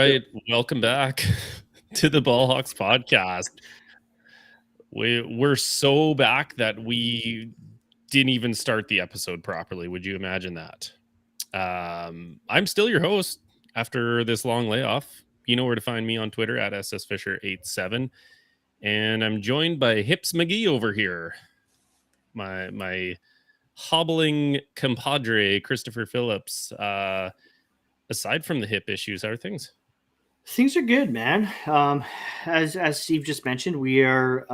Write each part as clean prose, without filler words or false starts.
right, welcome back to the Ballhawks podcast. We're so back that we didn't even start the episode properly. Would you imagine that? I'm still your host after this long layoff. You know where to find me on Twitter at ssfisher87, and I'm joined by Hips McGee over here, my hobbling compadre Christopher Phillips. Aside from the hip issues, how are things? Things are good, man. As Steve just mentioned, we are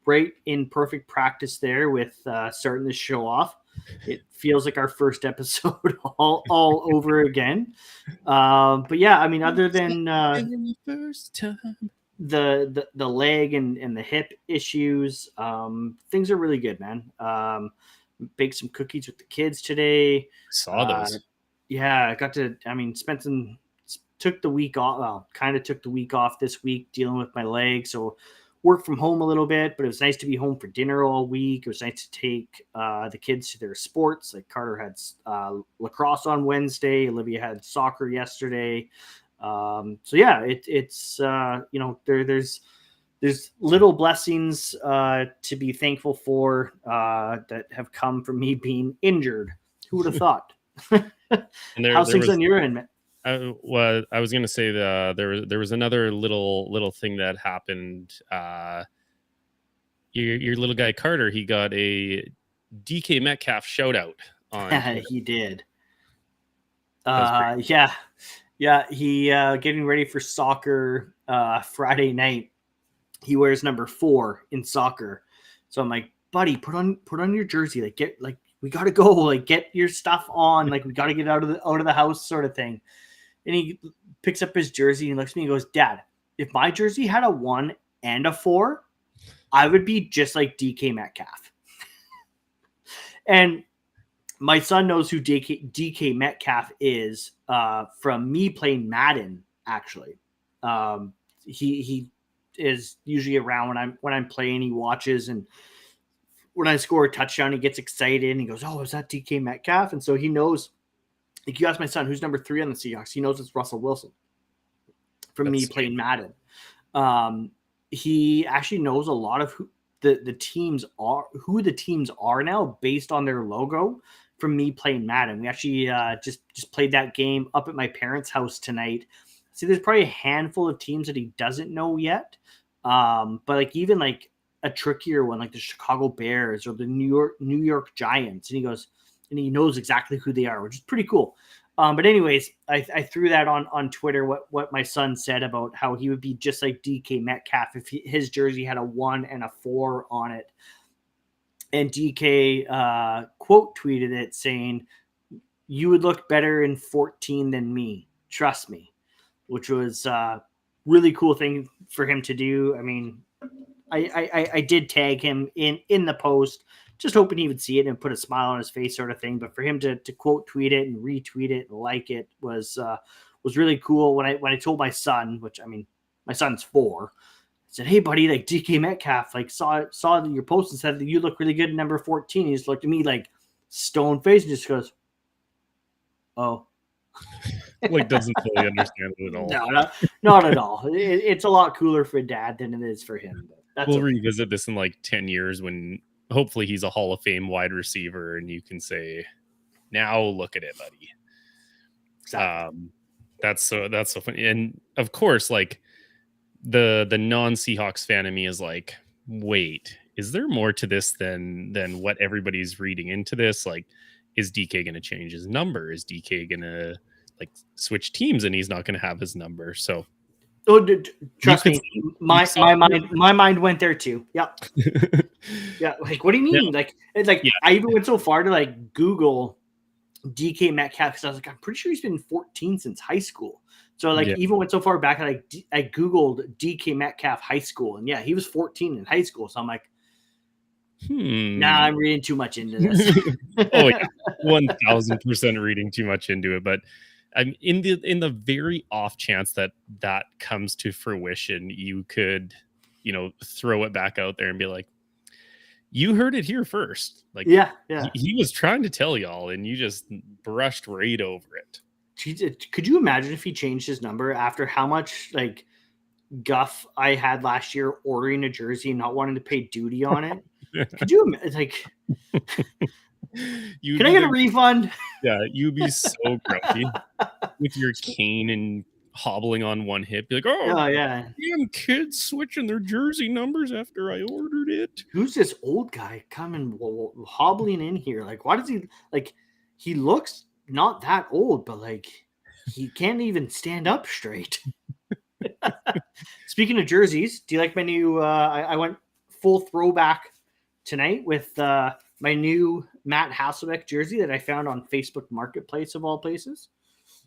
right in perfect practice there with starting the show off. It feels like our first episode all over again. But yeah, I mean, other than the first time. the leg and the hip issues, things are really good, man. Baked some cookies with the kids today. Saw those. Yeah, I got to. I mean, took the week off. Well, kind of took the week off this week dealing with my leg. So work from home a little bit, but it was nice to be home for dinner all week. It was nice to take the kids to their sports. Like Carter had lacrosse on Wednesday. Olivia had soccer yesterday. So yeah, it's there's little blessings to be thankful for that have come from me being injured. Who would have thought? And How's things on your end, man? I was gonna say there was another little thing that happened. Your little guy Carter, he got a DK Metcalf shout out on. He did. Yeah. He getting ready for soccer Friday night. He wears number 4 in soccer. So I'm like, buddy, put on your jersey. Like we gotta go. Like get your stuff on. Like we gotta get out of the house, sort of thing. And he picks up his jersey and looks at me and goes, Dad, if my jersey had a 1 and a 4, I would be just like DK Metcalf. And my son knows who DK Metcalf is from me playing Madden, actually. He is usually around when I'm playing. He watches, and when I score a touchdown, he gets excited and he goes, oh, is that DK Metcalf? And so he knows. Like you ask my son, who's number 3 on the Seahawks? He knows it's Russell Wilson from me playing Madden. He actually knows a lot of who the teams are now based on their logo from me playing Madden. We actually just played that game up at my parents' house tonight. See, there's probably a handful of teams that he doesn't know yet. But like even like a trickier one, like the Chicago Bears or the New York Giants, and he goes. And he knows exactly who they are, which is pretty cool. But anyways, I threw that on Twitter, what my son said about how he would be just like DK Metcalf if his jersey had a 1 and a 4 on it. And DK quote tweeted it saying, you would look better in 14 than me. Trust me, which was a really cool thing for him to do. I mean, I did tag him in the post, just hoping he would see it and put a smile on his face, sort of thing. But for him to quote tweet it and retweet it and like it was really cool. When I told my son, which I mean, my son's 4, I said, "Hey, buddy, like DK Metcalf, like saw your post and said that you look really good in number 14." He just looked at me like stone face and just goes, "Oh." Like doesn't fully understand it at all. No, not at all. It's a lot cooler for Dad than it is for him. We'll revisit this in like 10 years when hopefully he's a Hall of Fame wide receiver and you can say, now look at it, buddy. Exactly. That's so funny. And of course, like the non-Seahawks fan of me is like, wait, is there more to this than what everybody's reading into this? Like, is DK going to change his number? Is DK going to like switch teams and he's not going to have his number? So trust me, my mind went there too. Yep. Yeah. Like, what do you mean? Yeah. Like yeah. I even went so far to like Google DK Metcalf because I was like, I'm pretty sure he's been 14 since high school. So like even went so far back, I Googled DK Metcalf high school, and yeah, he was 14 in high school. So I'm like, nah, I'm reading too much into this. Oh yeah, 1000% reading too much into it, but. I'm in the very off chance that comes to fruition, you could, throw it back out there and be like, you heard it here first. Like, yeah. He was trying to tell y'all and you just brushed right over it. Could you imagine if he changed his number after how much like guff I had last year ordering a jersey and not wanting to pay duty on it? Could you like? You'd Can I be get a the refund? Yeah, you'd be so grumpy with your cane and hobbling on one hip. Be like, oh, Oh yeah. damn kids switching their jersey numbers after I ordered it. Who's this old guy coming hobbling in here? Like, why does he like? He looks not that old, but like he can't even stand up straight. Speaking of jerseys, do you like my new? I went full throwback tonight with my new Matt Hasselbeck jersey that I found on Facebook Marketplace of all places.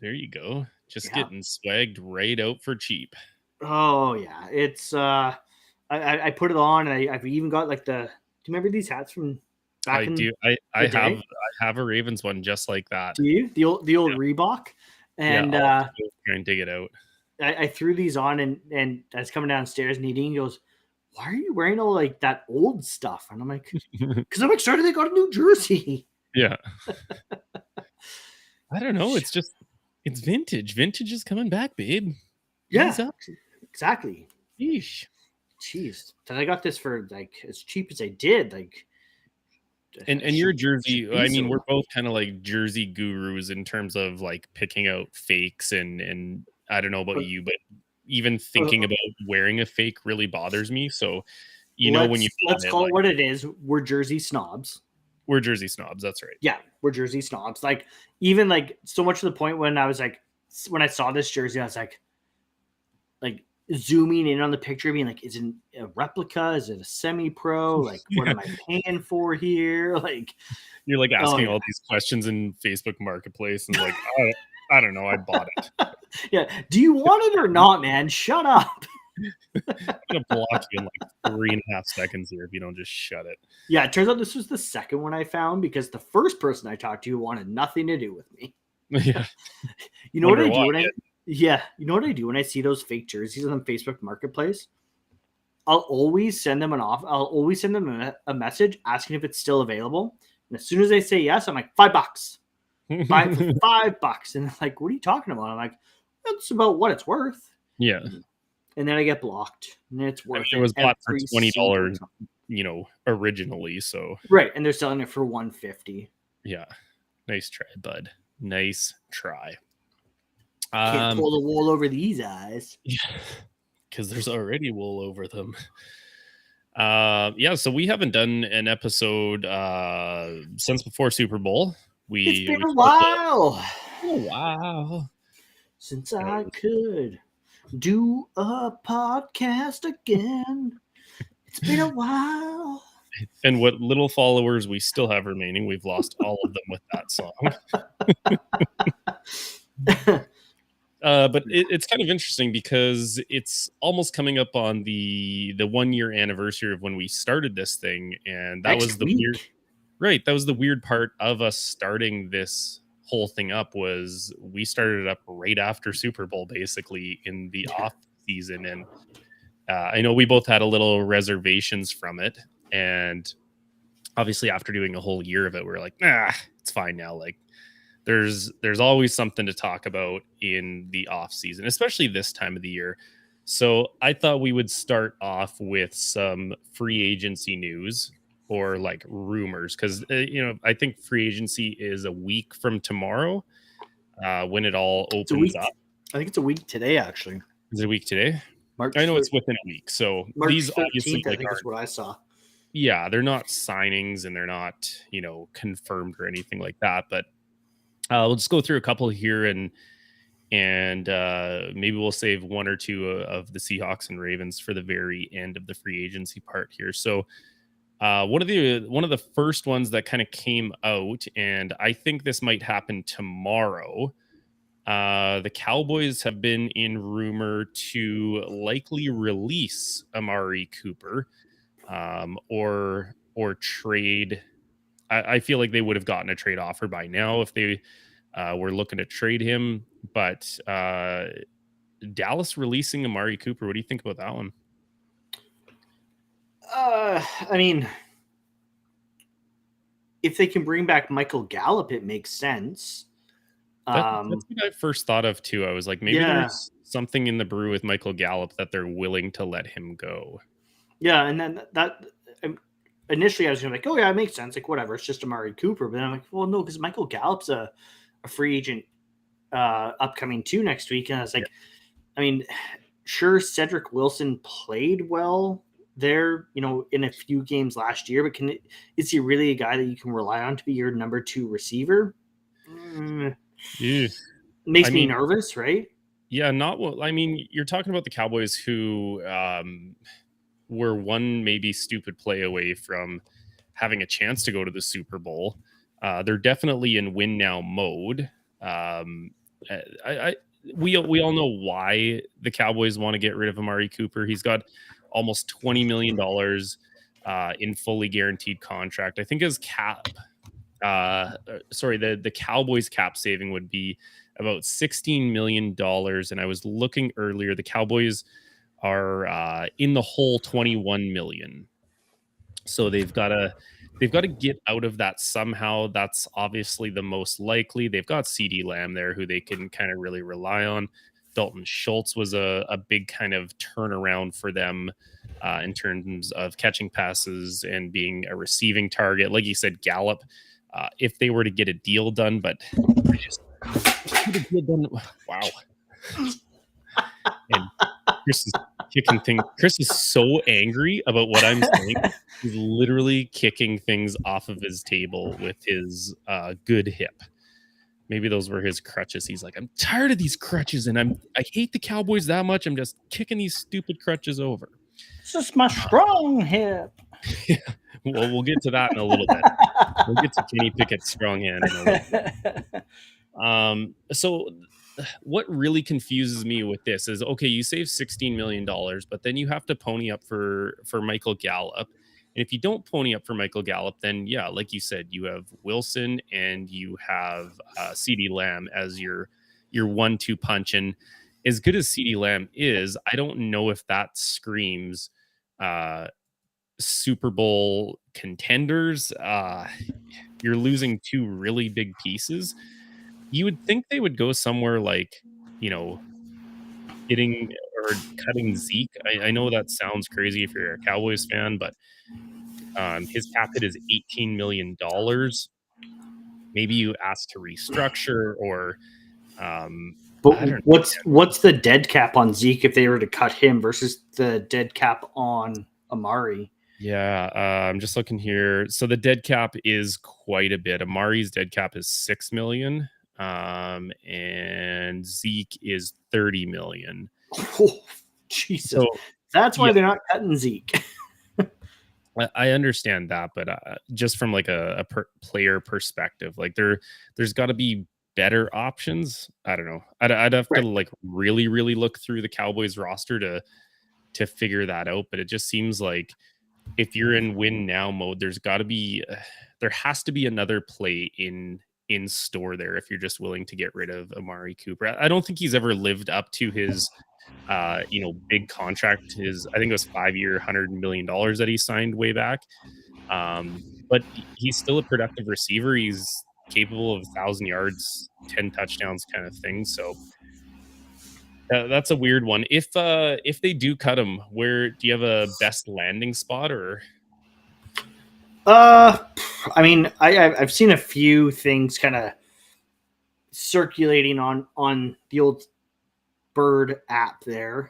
There you go. Just Yeah. getting swagged right out for cheap. Oh yeah, it's I put it on and I've even got like the. Do you remember these hats from back I in do. the I day? have a Ravens one just like that. Do you the old Reebok? Yeah, And I'll have to go try and dig it out. I threw these on and I was coming downstairs and he goes, "Why are you wearing all like that old stuff?" And I'm like, "Because I'm excited they got a new jersey." Yeah. I don't know. It's vintage. Vintage is coming back, babe. Yeah, Ease up. exactly. Yeesh. Jeez, and I got this for like as cheap as I did. Like, And I your should jersey, be I mean, we're so. both kind of like jersey gurus in terms of like picking out fakes and I don't know about But, you, but even uh, thinking about wearing a fake really bothers me. So, when you let's bought it, call it like what it is. We're jersey snobs. we're jersey snobs. That's right. Yeah, we're jersey snobs. Like even like so much to the point when I was like when I saw this jersey, I was like zooming in on the picture, being like, is it a replica? Is it a semi-pro? Like, what Yeah. am I paying for here? Like, You're like oh asking yeah, all these questions in Facebook Marketplace and like, I don't know. I bought it. yeah. Do you want it or not, man? Shut up. I'm going to block you in like 3.5 seconds here if you don't just shut it. Yeah, it turns out this was the second one I found because the first person I talked to wanted nothing to do with me. Yeah. You know what Wonder I why. do when you know what I do when I see those fake jerseys on Facebook Marketplace? I'll always send them I'll always send them a message asking if it's still available. And as soon as they say yes, I'm like, $5. Buy it for $5. And they're like, what are you talking about? I'm like, it's about what it's worth. Yeah. And then I get blocked. And it's I mean, worth it it was bought for every single $20, time. originally. So Right. And they're selling it for $150. yeah, nice try, bud. Nice try. Can't pull the wool over these eyes. Yeah, because there's already wool over them. Yeah, so we haven't done an episode since before Super Bowl. It's We been a started while wow. since I could do a podcast again. It's been a while. And what little followers we still have remaining, we've lost all of them with that song. But it's kind of interesting because it's almost coming up on the 1 year anniversary of when we started this thing, and that was Next the weird week. right. That was the weird part of us starting this whole thing up was we started it up right after Super Bowl, basically in the off season, and I know we both had a little reservations from it, and obviously after doing a whole year of it, we're like, nah, it's fine now. Like there's always something to talk about in the off season, especially this time of the year. So I thought we would start off with some free agency news or like rumors because I think free agency is a week from tomorrow when it all It's a opens week. up. I think it's a week today, actually. Is it a week today? March I know it's within a week. So March these obviously 13th, I like think is aren't. what I saw. Yeah, they're not signings and they're not confirmed or anything like that. But we'll just go through a couple here and maybe we'll save one or two of the Seahawks and Ravens for the very end of the free agency part here. So one of the first ones that kind of came out, and I think this might happen tomorrow. The Cowboys have been in rumor to likely release Amari Cooper, or trade. I feel like they would have gotten a trade offer by now if they were looking to trade him. But Dallas releasing Amari Cooper, what do you think about that one? I mean, if they can bring back Michael Gallup, it makes sense. That's Um, what I first thought of too. I was like, maybe yeah, there's something in the brew with Michael Gallup that they're willing to let him go. yeah, and then that initially I was gonna be like, oh yeah, it makes sense. Like whatever, it's just Amari Cooper. But then I'm like, well, no, because Michael Gallup's a free agent upcoming too next week, and I was Yeah. like, I mean, sure, Cedric Wilson played well there, in a few games last year, but is he really a guy that you can rely on to be your number 2 receiver? Yeah. I Makes me mean, nervous, right? yeah, not well. I mean, you're talking about the Cowboys who were one maybe stupid play away from having a chance to go to the Super Bowl. They're definitely in win now mode. Um, I we all know why the Cowboys want to get rid of Amari Cooper. He's got almost $20 million in fully guaranteed contract. I think his cap, sorry, the Cowboys cap saving would be about $16 million. And I was looking earlier, the Cowboys are in the hole 21 million. So they've got to get out of that somehow. That's obviously the most likely. They've got CD Lamb there who they can kind of really rely on. Dalton Schultz was a big kind of turnaround for them in terms of catching passes and being a receiving target. Like you said, Gallup, if they were to get a deal done, but I just get a deal done. Wow. And Chris is kicking things. Chris is so angry about what I'm saying. He's literally kicking things off of his table with his good hip. Maybe those were his crutches. He's like, I'm tired of these crutches, and I hate the Cowboys that much. I'm just kicking these stupid crutches over. It's just my strong hip. Yeah. Well, we'll get to that in a little bit. We'll get to Kenny Pickett's strong hand in a little bit. So what really confuses me with this is, okay, you save $16 million, but then you have to pony up for Michael Gallup. And if you don't pony up for Michael Gallup, then yeah, like you said, you have Wilson and you have CD Lamb as your 1-2 punch. And as good as CD Lamb is, I don't know if that screams Super Bowl contenders. You're losing two really big pieces. You would think they would go somewhere like, you know, getting or cutting Zeke. I know that sounds crazy if you're a Cowboys fan, but his cap hit is $18 million. Maybe you ask to restructure or But I don't know. what's the dead cap on Zeke if they were to cut him versus the dead cap on Amari? Yeah, I'm just looking here. So the dead cap is quite a bit. Amari's dead cap is 6 million. And Zeke is 30 million. Oh, Jesus. So That's why yeah, they're not cutting Zeke. I understand that, but just from like a player perspective, like there's got to be better options. I don't know. I'd have to Right. like really look through the Cowboys roster to figure that out. But it just seems like if you're in win now mode, there has to be another play in store there if you're just willing to get rid of Amari Cooper. I don't think he's ever lived up to his big contract. I think it was 5-year, $100 million that he signed way back. But he's still a productive receiver. He's capable of 1,000 yards, 10 touchdowns kind of thing. So that's a weird one. If they do cut him, where do you have a best landing spot or? I mean, I've seen a few things kind of circulating on the old Bird app there.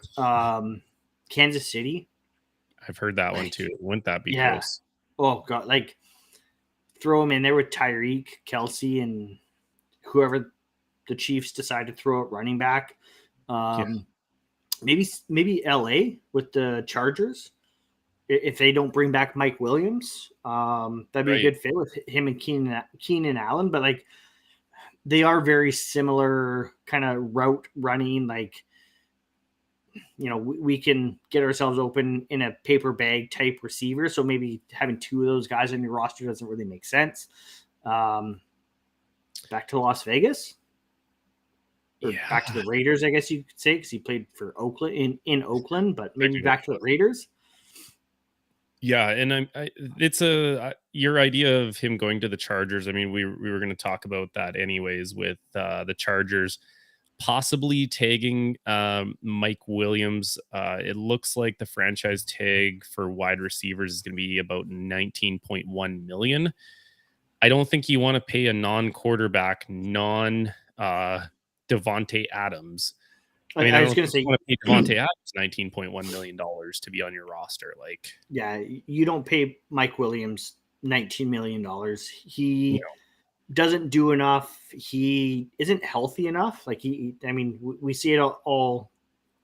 Kansas City. I've heard that one too. Wouldn't that be Yeah. close? Oh god, like throw him in there with Tyreek, Kelsey, and whoever the Chiefs decide to throw at running back. Yeah. Maybe LA with the Chargers. If they don't bring back Mike Williams, that'd be Right. a good fit with him and Keenan Allen. But like, they are very similar kind of route running. Like, we can get ourselves open in a paper bag type receiver. So maybe having two of those guys on your roster doesn't really make sense. Back to Las Vegas. Or Yeah. back to the Raiders, I guess you could say, because he played for Oakland in Oakland, but maybe do back to the Raiders. Yeah, and it's your idea of him going to the Chargers. I mean, we were going to talk about that anyways with the Chargers possibly tagging Mike Williams. It looks like the franchise tag for wide receivers is going to be about 19.1 million. I don't think you want to pay a non-quarterback, non Devonte Adams. I mean, I I was don't going to think you say, want to pay Devonte Adams $19.1 million to be on your roster. Like, yeah, you don't pay Mike Williams $19 million. you He doesn't do enough. He isn't healthy enough. Like I mean, we see it all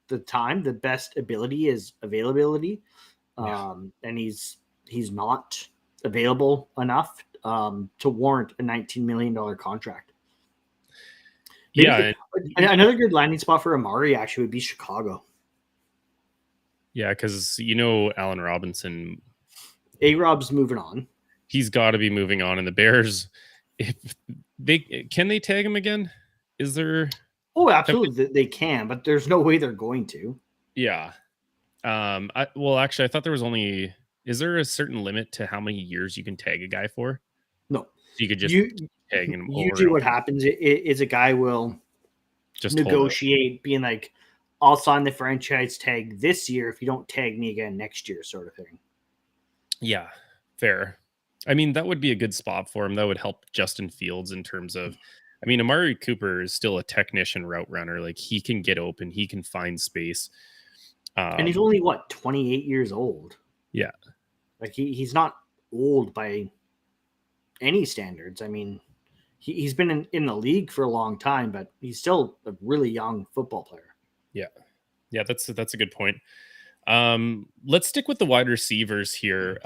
the time. The best ability is availability, know, yeah, and he's not available enough to warrant a $19 million contract. yeah, Maybe another good landing spot for Amari actually would be Chicago. yeah, because Allen Robinson, A Rob's moving on. he's got to be moving on, and the Bears, if they can they tag him again? Is there? Oh, absolutely, they can, but there's no way they're going to. Yeah. Well, actually, I thought there was only. Is there a certain limit to how many years you can tag a guy for? No, So you could just you tag him over usually and what over, happens is a guy will just hold it. negotiate, being like, "I'll sign the franchise tag this year if you don't tag me again next year," sort of thing. Yeah, fair. I mean, that would be a good spot for him. That would help Justin Fields in terms of. I mean, Amari Cooper is still a technician route runner. Like he can get open, he can find space. And he's only 28 years old. Yeah. Like he's not old by any standards. I mean, he's been in the league for a long time, but he's still a really young football player. Yeah. Yeah, that's a good point. Let's stick with the wide receivers here.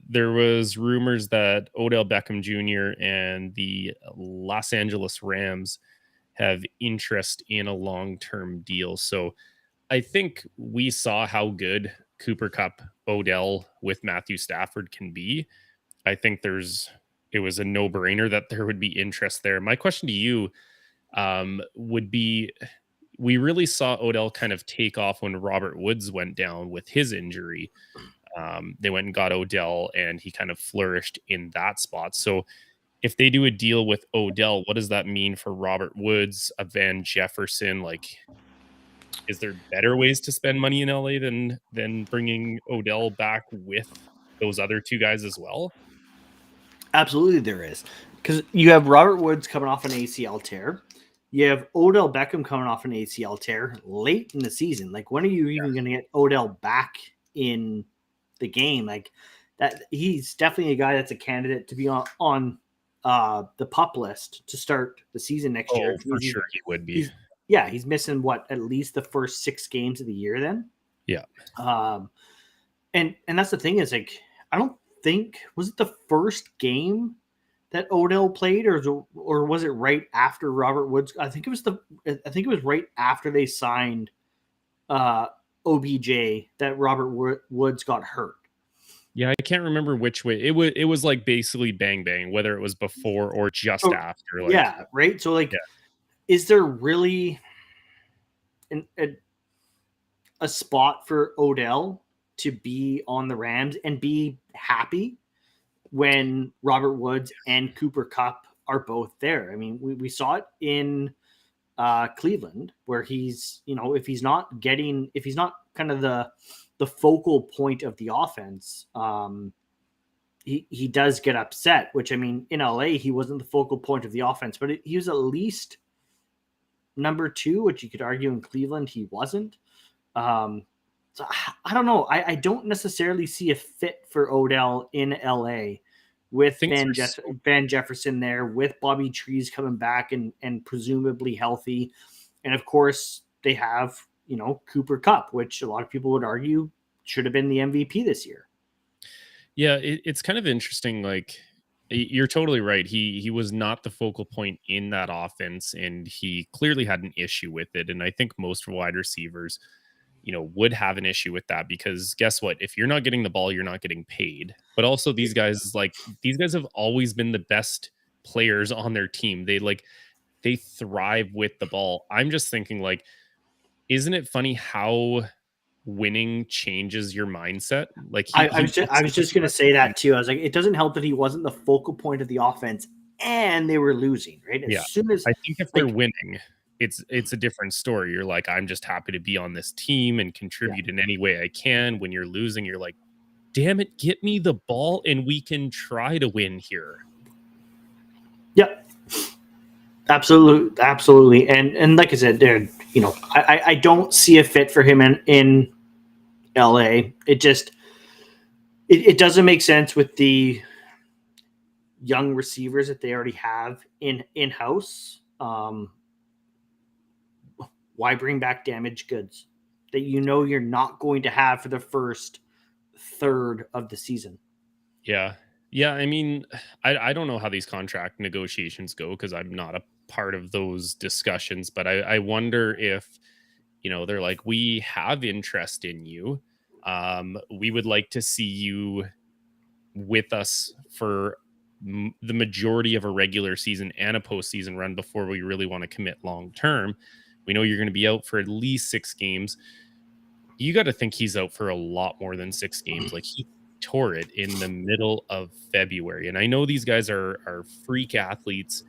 There was rumors that Odell Beckham Jr. and the Los Angeles Rams have interest in a long-term deal. So I think we saw how good Cooper Cup, Odell with Matthew Stafford can be. I think it was a no-brainer that there would be interest there. My question to you would be, we really saw Odell kind of take off when Robert Woods went down with his injury. They went and got Odell, and he kind of flourished in that spot. So, if they do a deal with Odell, what does that mean for Robert Woods, a Van Jefferson? Like, is there better ways to spend money in LA than bringing Odell back with those other two guys as well? Absolutely, there is, because you have Robert Woods coming off an ACL tear. You have Odell Beckham coming off an ACL tear late in the season. Like, when are you even going to get Odell back in the game? Like that, he's definitely a guy that's a candidate to be on the pup list to start the season next year. Oh, for sure he would be. He's missing at least the first 6 games of the year then. Yeah. Um, and that's the thing is, like, I don't think, was it the first game that Odell played, or was it right after Robert Woods? I think it was right after they signed OBJ that Robert Woods got hurt. Yeah, I can't remember which way. It was like basically bang bang, whether it was before or just after. Like, yeah, right. So like, yeah. is there really a spot for Odell to be on the Rams and be happy when Robert Woods and Cooper Kupp are both there? I mean, we saw it in Cleveland, where he's, if he's not kind of the focal point of the offense, he does get upset. Which, I mean, in LA, he wasn't the focal point of the offense, but he was at least number 2, which you could argue in Cleveland he wasn't. So I don't know. I don't necessarily see a fit for Odell in LA with Van Jefferson there, with Bobby Trees coming back and presumably healthy. And of course, they have, Cooper Kupp, which a lot of people would argue should have been the MVP this year. Yeah, it's kind of interesting. Like, you're totally right. He was not the focal point in that offense, and he clearly had an issue with it. And I think most wide receivers, would have an issue with that, because guess what? If you're not getting the ball, you're not getting paid. But also these guys have always been the best players on their team. They thrive with the ball. I'm just thinking, like, isn't it funny how winning changes your mindset. Like I was wasn't just going to say that too. I was like, it doesn't help that he wasn't the focal point of the offense, and they were losing. Right, as Yeah, soon as I think if they're winning, it's a different story. You're like, I'm just happy to be on this team and contribute in any way I can. When you're losing, you're like, damn it, get me the ball and we can try to win here. Yep. Absolutely. And like I said, there, I don't see a fit for him in LA. It doesn't make sense with the young receivers that they already have in house. Why bring back damaged goods that you're not going to have for the first third of the season? Yeah. Yeah. I mean, I don't know how these contract negotiations go because I'm not a part of those discussions, but I wonder if, they're like, we have interest in you. We would like to see you with us for the majority of a regular season and a postseason run before we really want to commit long term. We know you're going to be out for at least 6 games. You got to think he's out for a lot more than 6 games. Like he tore it in the middle of February. And I know these guys are freak athletes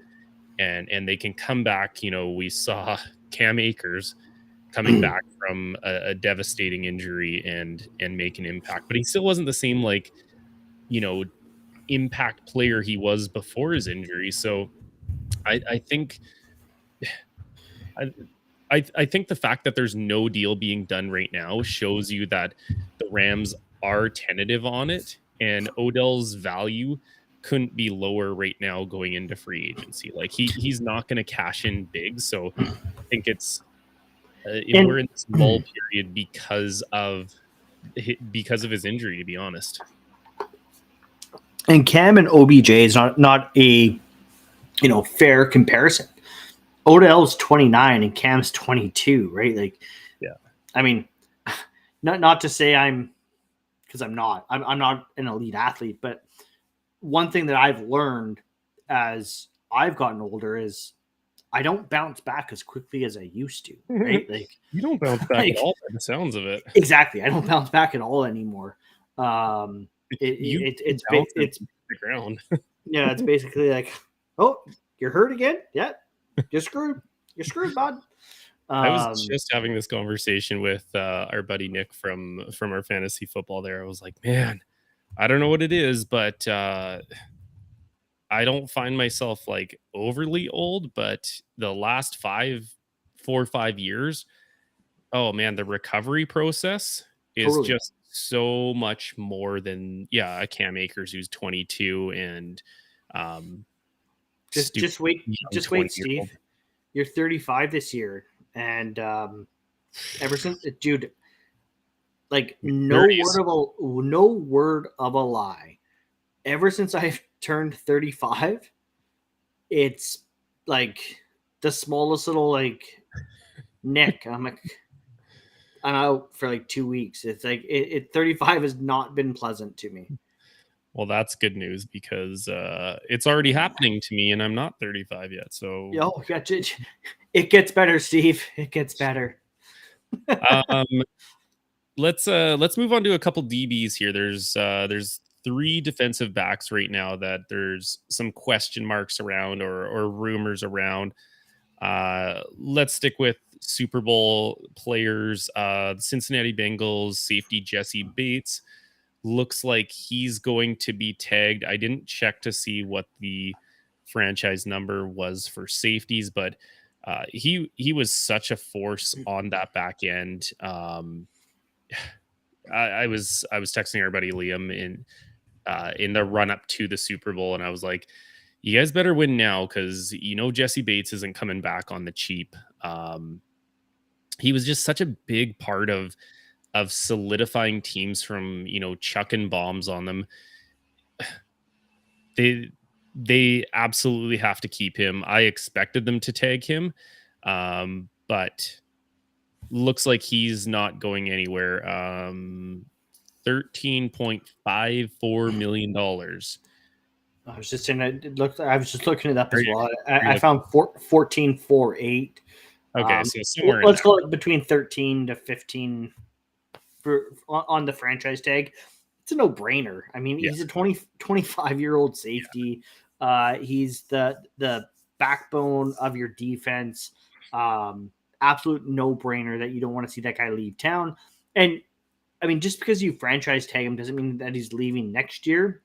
and they can come back. We saw Cam Akers coming back from a devastating injury and make an impact, but he still wasn't the same impact player he was before his injury. So I think I think the fact that there's no deal being done right now shows you that the Rams are tentative on it, and Odell's value couldn't be lower right now going into free agency. Like he's not going to cash in big. So I think it's we're in this lull period because of his injury, to be honest. And Cam and OBJ is not a fair comparison. Odell's 29 and Cam's 22, right? Like, yeah. I mean, not to say because I'm not an elite athlete, but one thing that I've learned as I've gotten older is I don't bounce back as quickly as I used to, right? Like you don't bounce back at all by the sounds of it. Exactly. I don't bounce back at all anymore. It's the ground. Yeah, it's basically like, oh, you're hurt again? Yeah. You're screwed. You're screwed, bud. I was just having this conversation with our buddy Nick from our fantasy football there. I was like, man, I don't know what it is, but I don't find myself like overly old, but the last 4 or 5 years, oh man, the recovery process is just so much more than a Cam Akers who's 22 and just wait, Steve. You're 35 this year, and ever since, dude, like no word of a lie. Ever since I've turned 35, it's like the smallest little like nick. I'm out for like 2 weeks. It's like 35 has not been pleasant to me. Well, that's good news because it's already happening to me, and I'm not 35 yet. So, it gets better, Steve. It gets better. Let's move on to a couple DBs here. There's 3 defensive backs right now that there's some question marks around or rumors around. Let's stick with Super Bowl players. Cincinnati Bengals safety Jesse Bates looks like he's going to be tagged. I didn't check to see what the franchise number was for safeties, but he was such a force on that back end. I was texting our buddy Liam in the run up to the Super Bowl, and I was like, you guys better win now because Jesse Bates isn't coming back on the cheap. He was just such a big part of solidifying teams from chucking bombs on them. They absolutely have to keep him. I expected them to tag him, but looks like he's not going anywhere. $13.54 million. I was just looking it up as well. I found 14.48. Okay, so somewhere let's call it between 13 to 15 on the franchise tag, it's a no-brainer. I mean, Yeah. he's a 25-year-old safety. He's the backbone of your defense. Absolute no-brainer that you don't want to see that guy leave town. And I mean, just because you franchise tag him doesn't mean that he's leaving next year.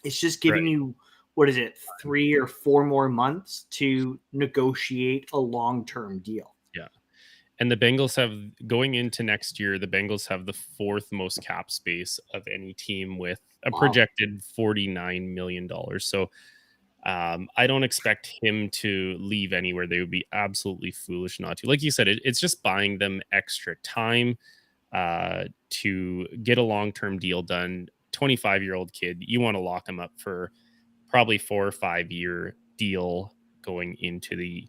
It's just giving Right. you, what is it, 3 or 4 more months to negotiate a long-term deal. Yeah. And the Bengals have, going into next year, the Bengals have the fourth most cap space of any team with a Wow. projected $49 million. So I don't expect him to leave anywhere. They would be absolutely foolish not to. Like you said, it's just buying them extra time to get a long-term deal done. 25-year-old kid, you want to lock him up for probably 4 or 5 year deal going into the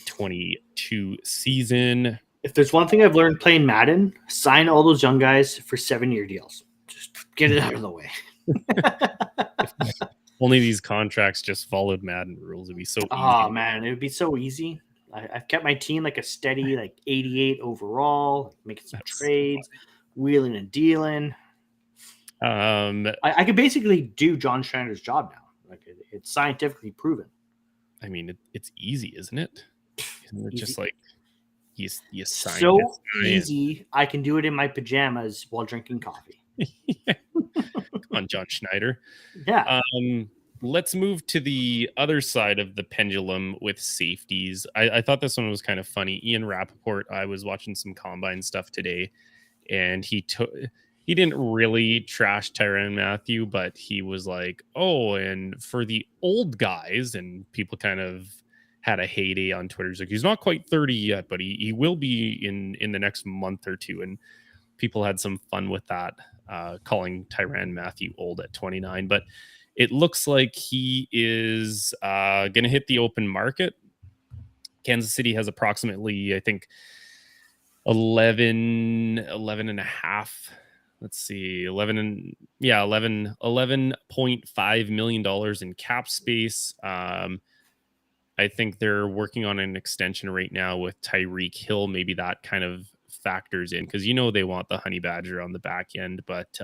22 season. If there's one thing I've learned playing Madden, sign all those young guys for 7-year deals. Just get it out of the way. Only these contracts just followed Madden rules. It'd be so easy. Oh man, it would be so easy. I've kept my team like a steady 88 overall, making some trades, wheeling and dealing. I could basically do John Schneider's job now. Like it's scientifically proven. I mean, it's easy, isn't it? Isn't it just like you sign so it, easy? I can do it in my pajamas while drinking coffee. Come on, John Schneider. Yeah. Let's move to the other side of the pendulum with safeties. I thought this one was kind of funny. Ian Rappaport, I was watching some combine stuff today, and he didn't really trash Tyrann Mathieu, but he was like, oh, and for the old guys, and people kind of had a heyday on Twitter. He's like, he's not quite 30 yet, but he will be in the next month or two. And people had some fun with that, calling Tyrann Mathieu old at 29. But it looks like he is going to hit the open market. Kansas City has approximately, I think, 11.5. Let's see, 11.5 million dollars in cap space. I think they're working on an extension right now with Tyreek Hill. Maybe that kind of factors in because they want the Honey Badger on the back end, but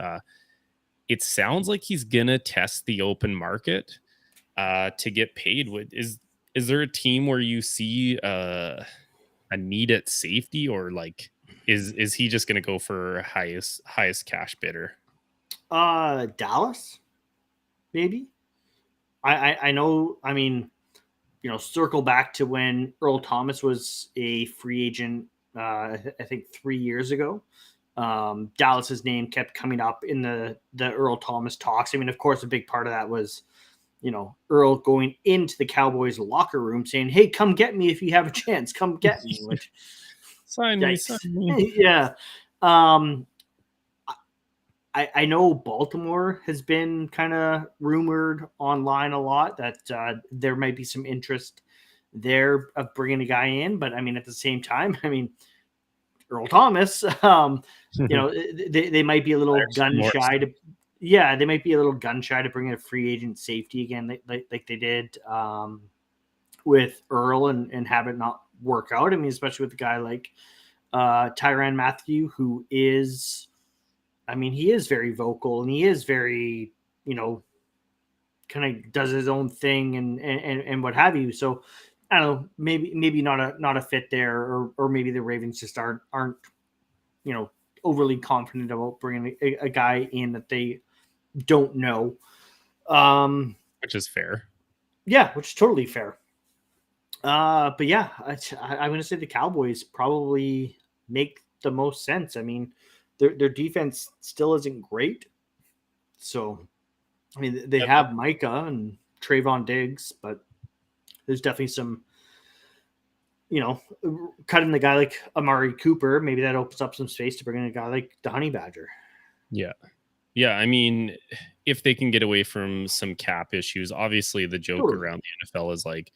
it sounds like he's gonna test the open market to get paid. Is there a team where you see a need at safety, or like is he just gonna go for highest cash bidder? Dallas, maybe. I know. I mean, circle back to when Earl Thomas was a free agent. I think 3 years ago. Dallas's name kept coming up in the Earl Thomas talks. I mean, of course, a big part of that was, Earl going into the Cowboys locker room saying, "Hey, come get me if you have a chance. Come get me." Which, sign me. Yeah. I know Baltimore has been kind of rumored online a lot that there might be some interest there of bringing a guy in, but I mean, at the same time, I mean, Earl Thomas, they might be a little gun shy to, they might be a little gun shy to bring in a free agent safety again, like they did with Earl and have it not work out. I mean, especially with a guy like Tyrann Mathieu, who is, I mean, he is very vocal and he is very, kind of does his own thing and what have you. So I don't know, maybe not a fit there, or maybe the Ravens just aren't overly confident about bringing a guy in that they don't know. Which is fair. Yeah, which is totally fair. But yeah, I'm going to say the Cowboys probably make the most sense. I mean, their defense still isn't great. So, I mean, they have Micah and Trayvon Diggs, but there's definitely some, cutting the guy like Amari Cooper, maybe that opens up some space to bring in a guy like the Honey Badger. Yeah. Yeah. I mean, if they can get away from some cap issues, obviously the joke around the NFL is like,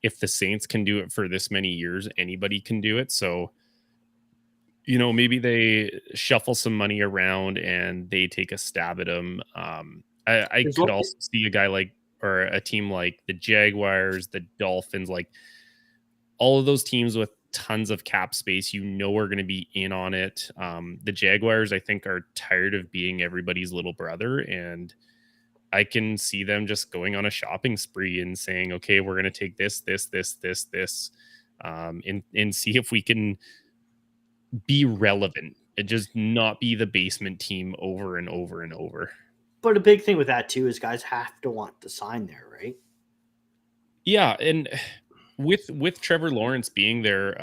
if the Saints can do it for this many years, anybody can do it. So, maybe they shuffle some money around and they take a stab at him. I could also see a guy like, or a team like the Jaguars, the Dolphins, like all of those teams with tons of cap space. You know we're going to be in on it. The Jaguars, I think, are tired of being everybody's little brother, and I can see them just going on a shopping spree and saying, "Okay, we're going to take this, and see if we can be relevant and just not be the basement team over and over and over." But a big thing with that too is guys have to want to sign there, right? Yeah, and with Trevor Lawrence being there,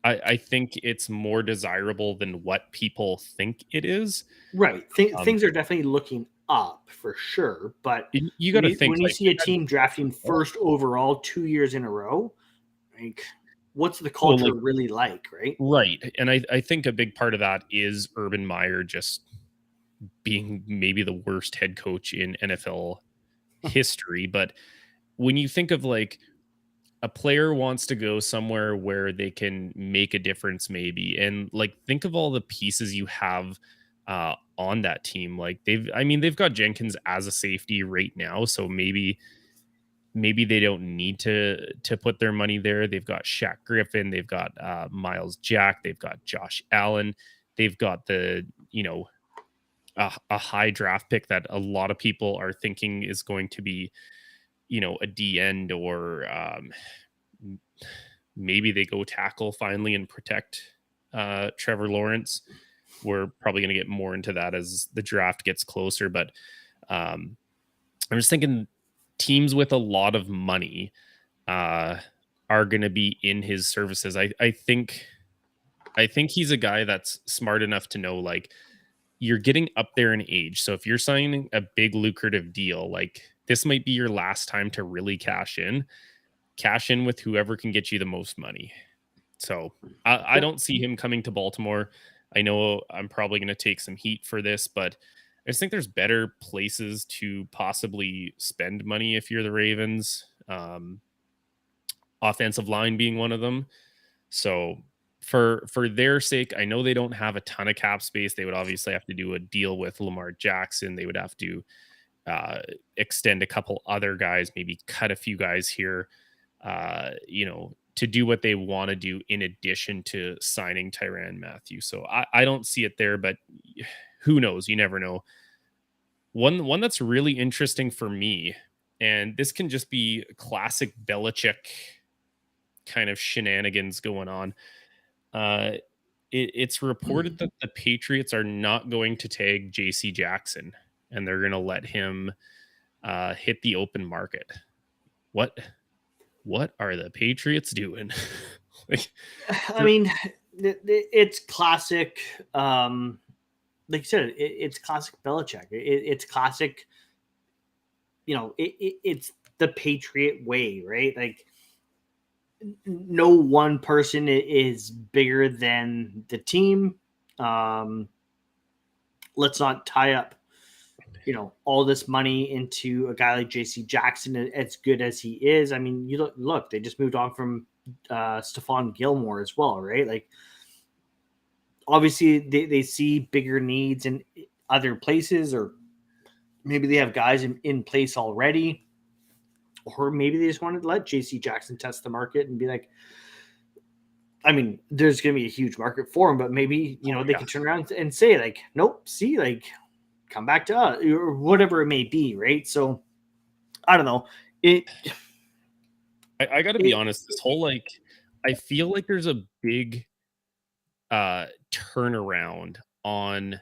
I think it's more desirable than what people think it is. Right. Um, Things are definitely looking up for sure. But you got when to think you like see they've a had team drafting first overall 2 years in a row, like what's the well, culture like really like, right? right, and I think a big part of that is Urban Meyer just being maybe the worst head coach in NFL history. But when you think of like a player wants to go somewhere where they can make a difference, maybe, and like think of all the pieces you have on that team. Like they've got Jenkins as a safety right now, so maybe they don't need to put their money there. They've got Shaq Griffin, they've got Miles Jack, they've got Josh Allen, they've got the a high draft pick that a lot of people are thinking is going to be a D end, or maybe they go tackle finally and protect Trevor Lawrence. We're probably going to get more into that as the draft gets closer, but um, I'm just thinking teams with a lot of money uh, are going to be in his services. I think he's a guy that's smart enough to know like you're getting up there in age. So if you're signing a big lucrative deal, like this might be your last time to really cash in with whoever can get you the most money. So I Yeah. don't see him coming to Baltimore. I know I'm probably going to take some heat for this, but I just think there's better places to possibly spend money if you're the Ravens. Offensive line being one of them. So for their sake, I know they don't have a ton of cap space. They would obviously have to do a deal with Lamar Jackson. They would have to extend a couple other guys, maybe cut a few guys here, to do what they want to do in addition to signing Tyrann Matthew. So I don't see it there, but who knows? You never know. One that's really interesting for me, and this can just be classic Belichick kind of shenanigans going on. Uh, it's reported that the Patriots are not going to tag J.C. Jackson, and they're going to let him hit the open market. What what are the Patriots doing? like, I for, mean, it's classic. Like you said, it's classic Belichick. It's classic. It's the Patriot way, right? Like no one person is bigger than the team. Um, let's not tie up, all this money into a guy like J.C. Jackson, as good as he is. I mean, you look, they just moved on from Stephon Gilmore as well, right? Like, obviously, they see bigger needs in other places, or maybe they have guys in place already, or maybe they just wanted to let J.C. Jackson test the market and be like, I mean, there's going to be a huge market for him, but maybe, they yeah, can turn around and say, like, nope, see, like, come back to us, or whatever it may be, right? So, I don't know. It, I got to be it, honest. This whole like, I feel like there's a big turnaround on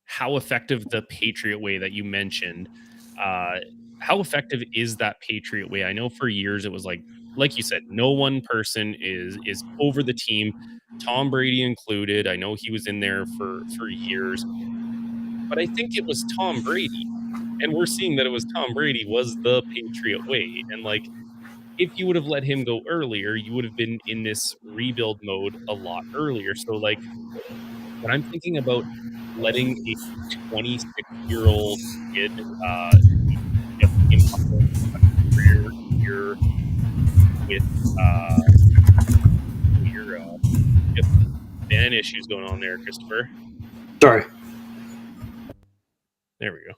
how effective the Patriot way that you mentioned. Uh, how effective is that Patriot way? I know for years it was like you said, no one person is over the team, Tom Brady included. I know he was in there for years, but I think it was Tom Brady, and we're seeing that it was Tom Brady was the Patriot way, and like if you would have let him go earlier, you would have been in this rebuild mode a lot earlier. So like when I'm thinking about letting a 26-year-old kid just impact a career here with you have some fan issues going on there, Christopher. sorry. There we go.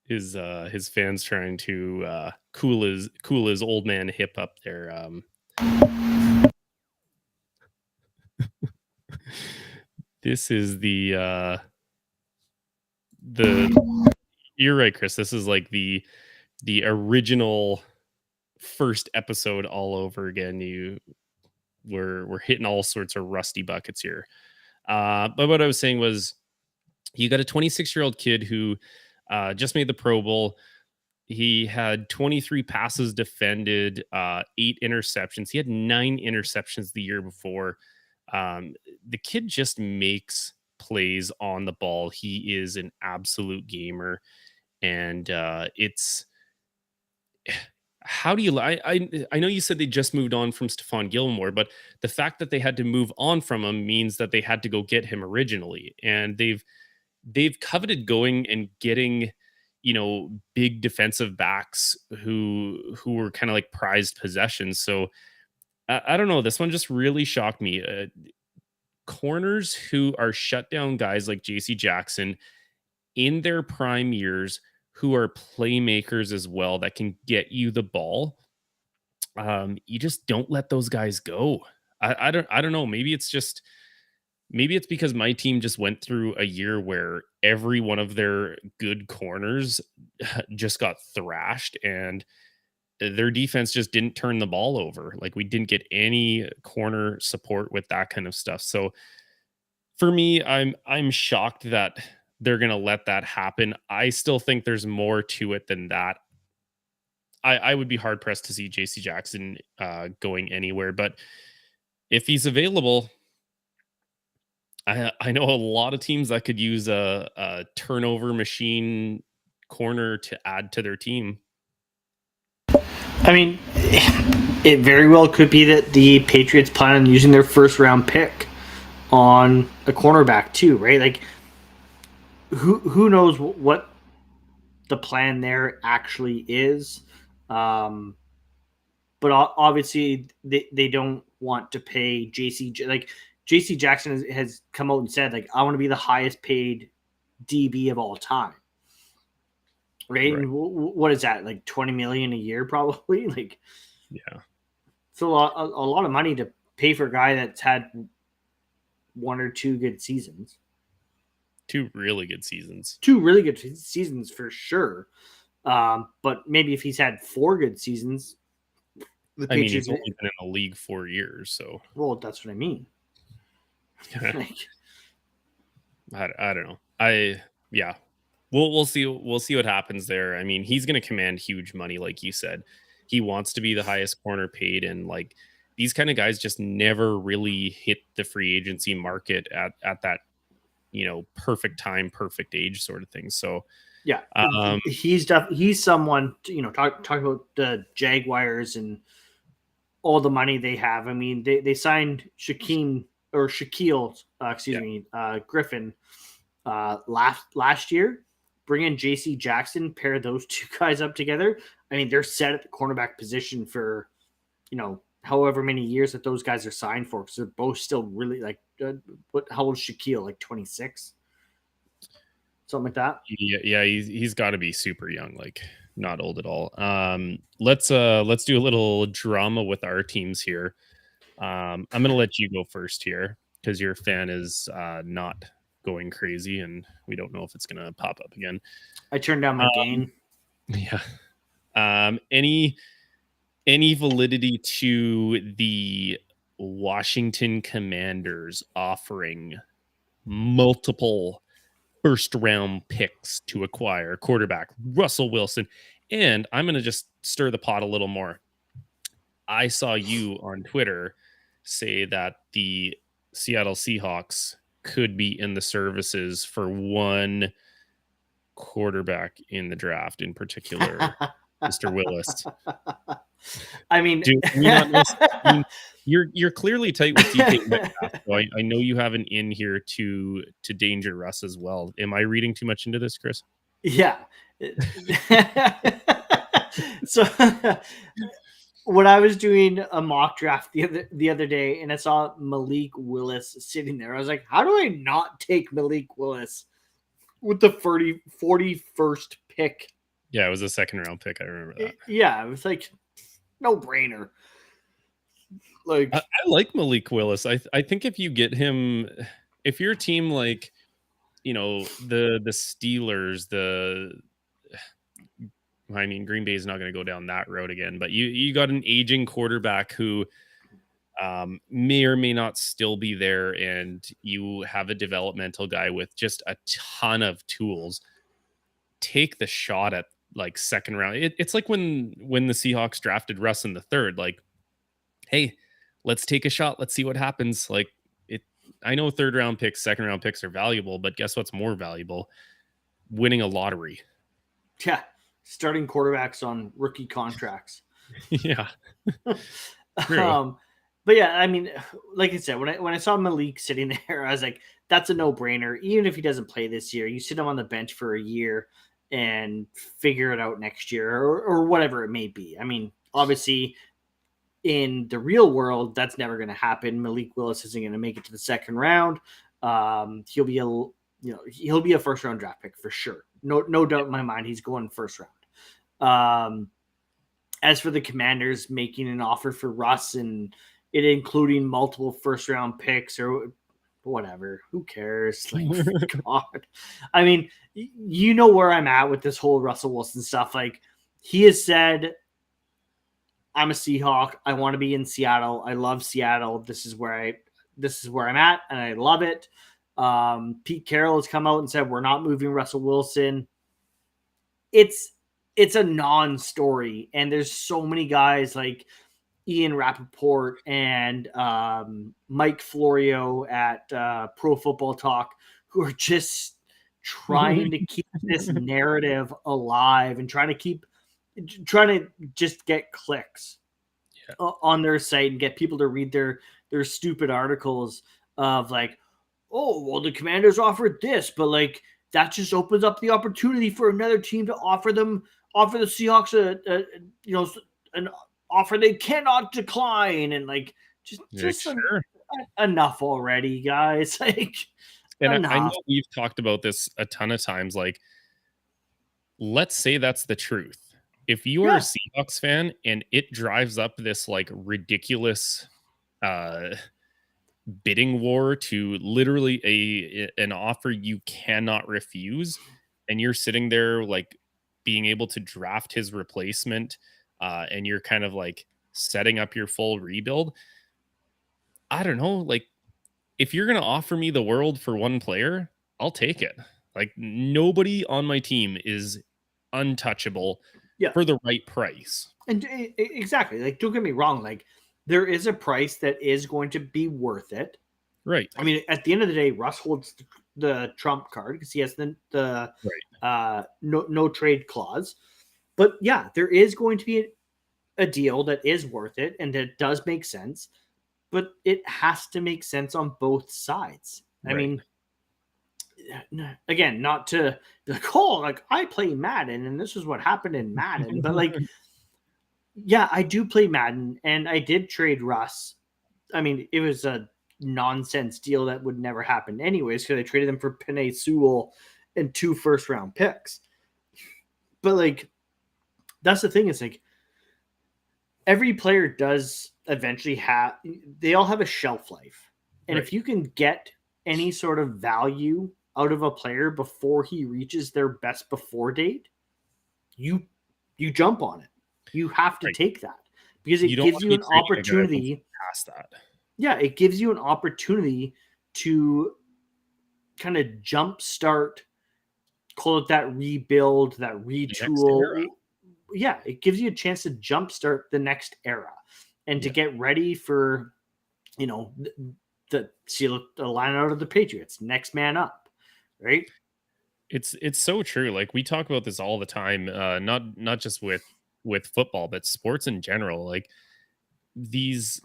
His fans trying to cool as old man hip up there. This is the you're right, Chris. This is like the original first episode all over again. We're hitting all sorts of rusty buckets here. But what I was saying was, you got a 26-year-old kid who just made the Pro Bowl. He had 23 passes defended, 8 interceptions. He had 9 interceptions the year before. The kid just makes plays on the ball. He is an absolute gamer, and it's how do you I know you said they just moved on from Stephon Gilmore, but the fact that they had to move on from him means that they had to go get him originally, and they've coveted going and getting, big defensive backs who were kind of like prized possessions. So I don't know, this one just really shocked me. Corners who are shut down guys like JC Jackson in their prime years, who are playmakers as well, that can get you the ball. You just don't let those guys go. I don't know. Maybe it's because my team just went through a year where every one of their good corners just got thrashed, and their defense just didn't turn the ball over. Like, we didn't get any corner support with that kind of stuff. So for me, I'm shocked that they're going to let that happen. I still think there's more to it than that. I would be hard pressed to see JC Jackson going anywhere, but if he's available, I know a lot of teams that could use a turnover machine corner to add to their team. I mean, it very well could be that the Patriots plan on using their first round pick on a cornerback too, right? Like, who knows what the plan there actually is. But obviously they don't want to pay JC Jackson has come out and said, like, I want to be the highest paid DB of all time. Right? And what is that, like 20 million a year probably? Like, yeah, it's a lot of money to pay for a guy that's had one or two good seasons. Two really good seasons For sure. But maybe if he's had 4 good seasons, he's only been in the league 4 years, so. Well, that's what I mean. Like, I don't know. Yeah. We'll see what happens there. I mean, he's going to command huge money, like you said. He wants to be the highest corner paid, and like, these kind of guys just never really hit the free agency market at that, perfect time, perfect age sort of thing. So yeah, he's someone to, talk about the Jaguars and all the money they have. I mean, they signed Shaquille Griffin last year. Bring in JC Jackson, pair those two guys up together. I mean, they're set at the cornerback position for, however many years that those guys are signed for, because they're both still really, like, how old is Shaquille? Like 26, something like that. Yeah, he's got to be super young, like not old at all. Let's do a little drama with our teams here. I'm gonna let you go first here, because your fan is not going crazy, and we don't know if it's gonna pop up again. I turned down my gain. Yeah. Any validity to the Washington Commanders offering multiple first round picks to acquire quarterback Russell Wilson? And I'm going to just stir the pot a little more. I saw you on Twitter say that the Seattle Seahawks could be in the services for one quarterback in the draft, in particular, Mr. Willis. I mean, you're clearly tight with DK Metcalf, so I know you have an in here to danger Russ as well. Am I reading too much into this, Chris? Yeah. So when I was doing a mock draft the other day, and I saw Malik Willis sitting there, I was like, how do I not take Malik Willis with the 41st pick Yeah, it was a second round pick. I remember that. Yeah, it was like no brainer. Like, I like Malik Willis. I think if you get him, if your team like, the Steelers, I mean, Green Bay is not going to go down that road again, but you got an aging quarterback who may or may not still be there, and you have a developmental guy with just a ton of tools. Take the shot at like second round. It's like when the Seahawks drafted Russ in the third. Like, hey, let's take a shot. Let's see what happens. Like it. I know third round picks, second round picks are valuable, but guess what's more valuable? Winning a lottery. yeah, starting quarterbacks on rookie contracts. Yeah, true. But yeah, I mean, like I said, when I saw Malik sitting there, I was like, that's a no brainer. Even if he doesn't play this year, you sit him on the bench for a year and figure it out next year or whatever it may be. I mean, obviously, in the real world, that's never going to happen. Malik Willis isn't going to make it to the second round. He'll be he'll be a first round draft pick for sure. No doubt in my mind, he's going first round. As for the Commanders making an offer for Russ and it including multiple first round picks or whatever, who cares? Like, God, I mean, you know where I'm at with this whole Russell Wilson stuff. Like, he has said, I'm a Seahawk. I want to be in Seattle. I love Seattle. This is where I'm at, and I love it. Pete Carroll has come out and said we're not moving Russell Wilson. It's a non-story, and there's so many guys like Ian Rappaport and Mike Florio at Pro Football Talk who are just trying to keep this narrative alive and trying to just get clicks on their site and get people to read their stupid articles of like, oh, well, the Commanders offered this, but like that just opens up the opportunity for another team to offer the Seahawks an offer they cannot decline, and like just Sure. enough already, guys. Like, And I know we've talked about this a ton of times. Like, let's say that's the truth. If you are a Seahawks fan and it drives up this like ridiculous bidding war to literally an offer you cannot refuse, and you're sitting there like being able to draft his replacement, and you're kind of like setting up your full rebuild. I don't know, like if you're gonna offer me the world for one player, I'll take it. Like nobody on my team is untouchable for the right price. And exactly, like, don't get me wrong, like there is a price that is going to be worth it. Right. I mean, at the end of the day, Russ holds the trump card because he has the no trade clause. But yeah, there is going to be a deal that is worth it and that does make sense, but it has to make sense on both sides. Right. I mean, again, not to be like, oh, like I play Madden and this is what happened in Madden, but like, yeah, I do play Madden and I did trade Russ. I mean, it was a nonsense deal that would never happen anyways because I traded them for Penei Sewell and 2 first-round picks. But like, that's the thing. It's like every player does eventually they all have a shelf life. And if you can get any sort of value out of a player before he reaches their best before date, you jump on it. You have to take that because it gives you an opportunity past that. Yeah, it gives you an opportunity to kind of jumpstart, call it that rebuild, that retool. Yeah, it gives you a chance to jumpstart the next era and to get ready for, the line out of the Patriots, next man up, right? It's so true. Like we talk about this all the time, not just with football, but sports in general. Like these.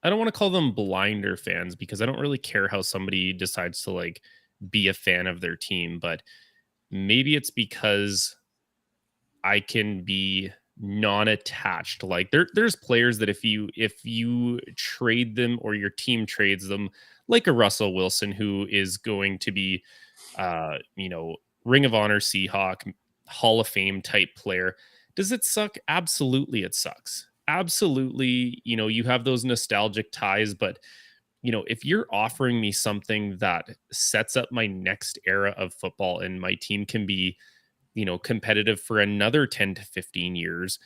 I don't want to call them blinder fans because I don't really care how somebody decides to like be a fan of their team, but maybe it's because I can be non-attached. Like there's players that if you trade them or your team trades them, like a Russell Wilson who is going to be Ring of Honor Seahawk, Hall of Fame type player. Does it suck? Absolutely, it sucks. Absolutely, you have those nostalgic ties, but if you're offering me something that sets up my next era of football and my team can be, competitive for another 10 to 15 years,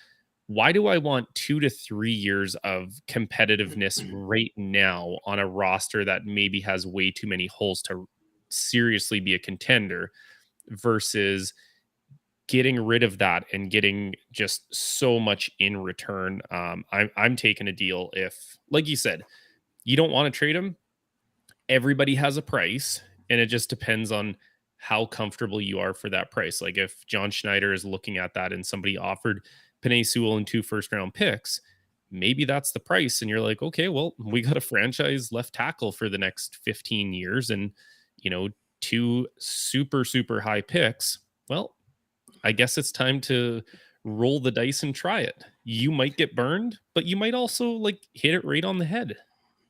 why do I want 2 to 3 years of competitiveness right now on a roster that maybe has way too many holes to seriously be a contender versus getting rid of that and getting just so much in return? I'm taking a deal if, like you said, you don't want to trade him. Everybody has a price, and it just depends on how comfortable you are for that price. Like if John Schneider is looking at that and somebody offered Penei Sewell and 2 first-round picks, maybe that's the price. And you're like, okay, well, we got a franchise left tackle for the next 15 years and, you know, 2 super high picks. Well, I guess it's time to roll the dice and try it. You might get burned, but you might also like hit it right on the head.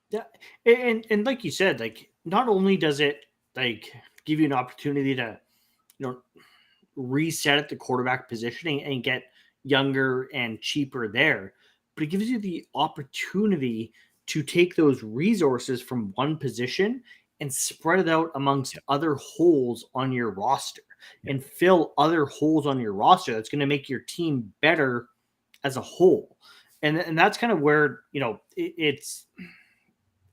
Yeah, and like you said, like not only does it like give you an opportunity to you know reset at the quarterback positioning and get younger and cheaper there, but it gives you the opportunity to take those resources from one position and spread it out amongst Yeah. other holes on your roster Yeah. and fill other holes on your roster that's going to make your team better as a whole. And that's kind of where it's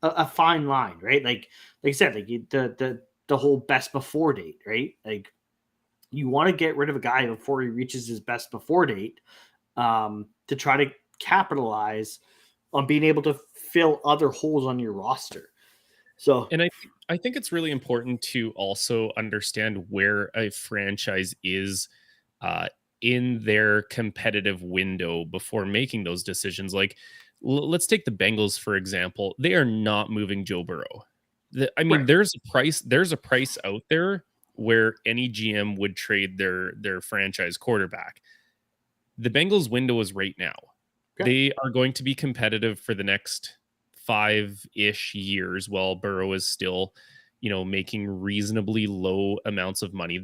a fine line, right? Like I said, like the whole best before date, right? Like you want to get rid of a guy before he reaches his best before date, to try to capitalize on being able to fill other holes on your roster. So And I think it's really important to also understand where a franchise is uh, in their competitive window before making those decisions. Like, let's take the Bengals for example. They are not moving Joe Burrow. I mean, right, there's a price. There's a price out there where any GM would trade their franchise quarterback. The Bengals window is right now. okay, They are going to be competitive for the next 5-ish years while Burrow is still, making reasonably low amounts of money.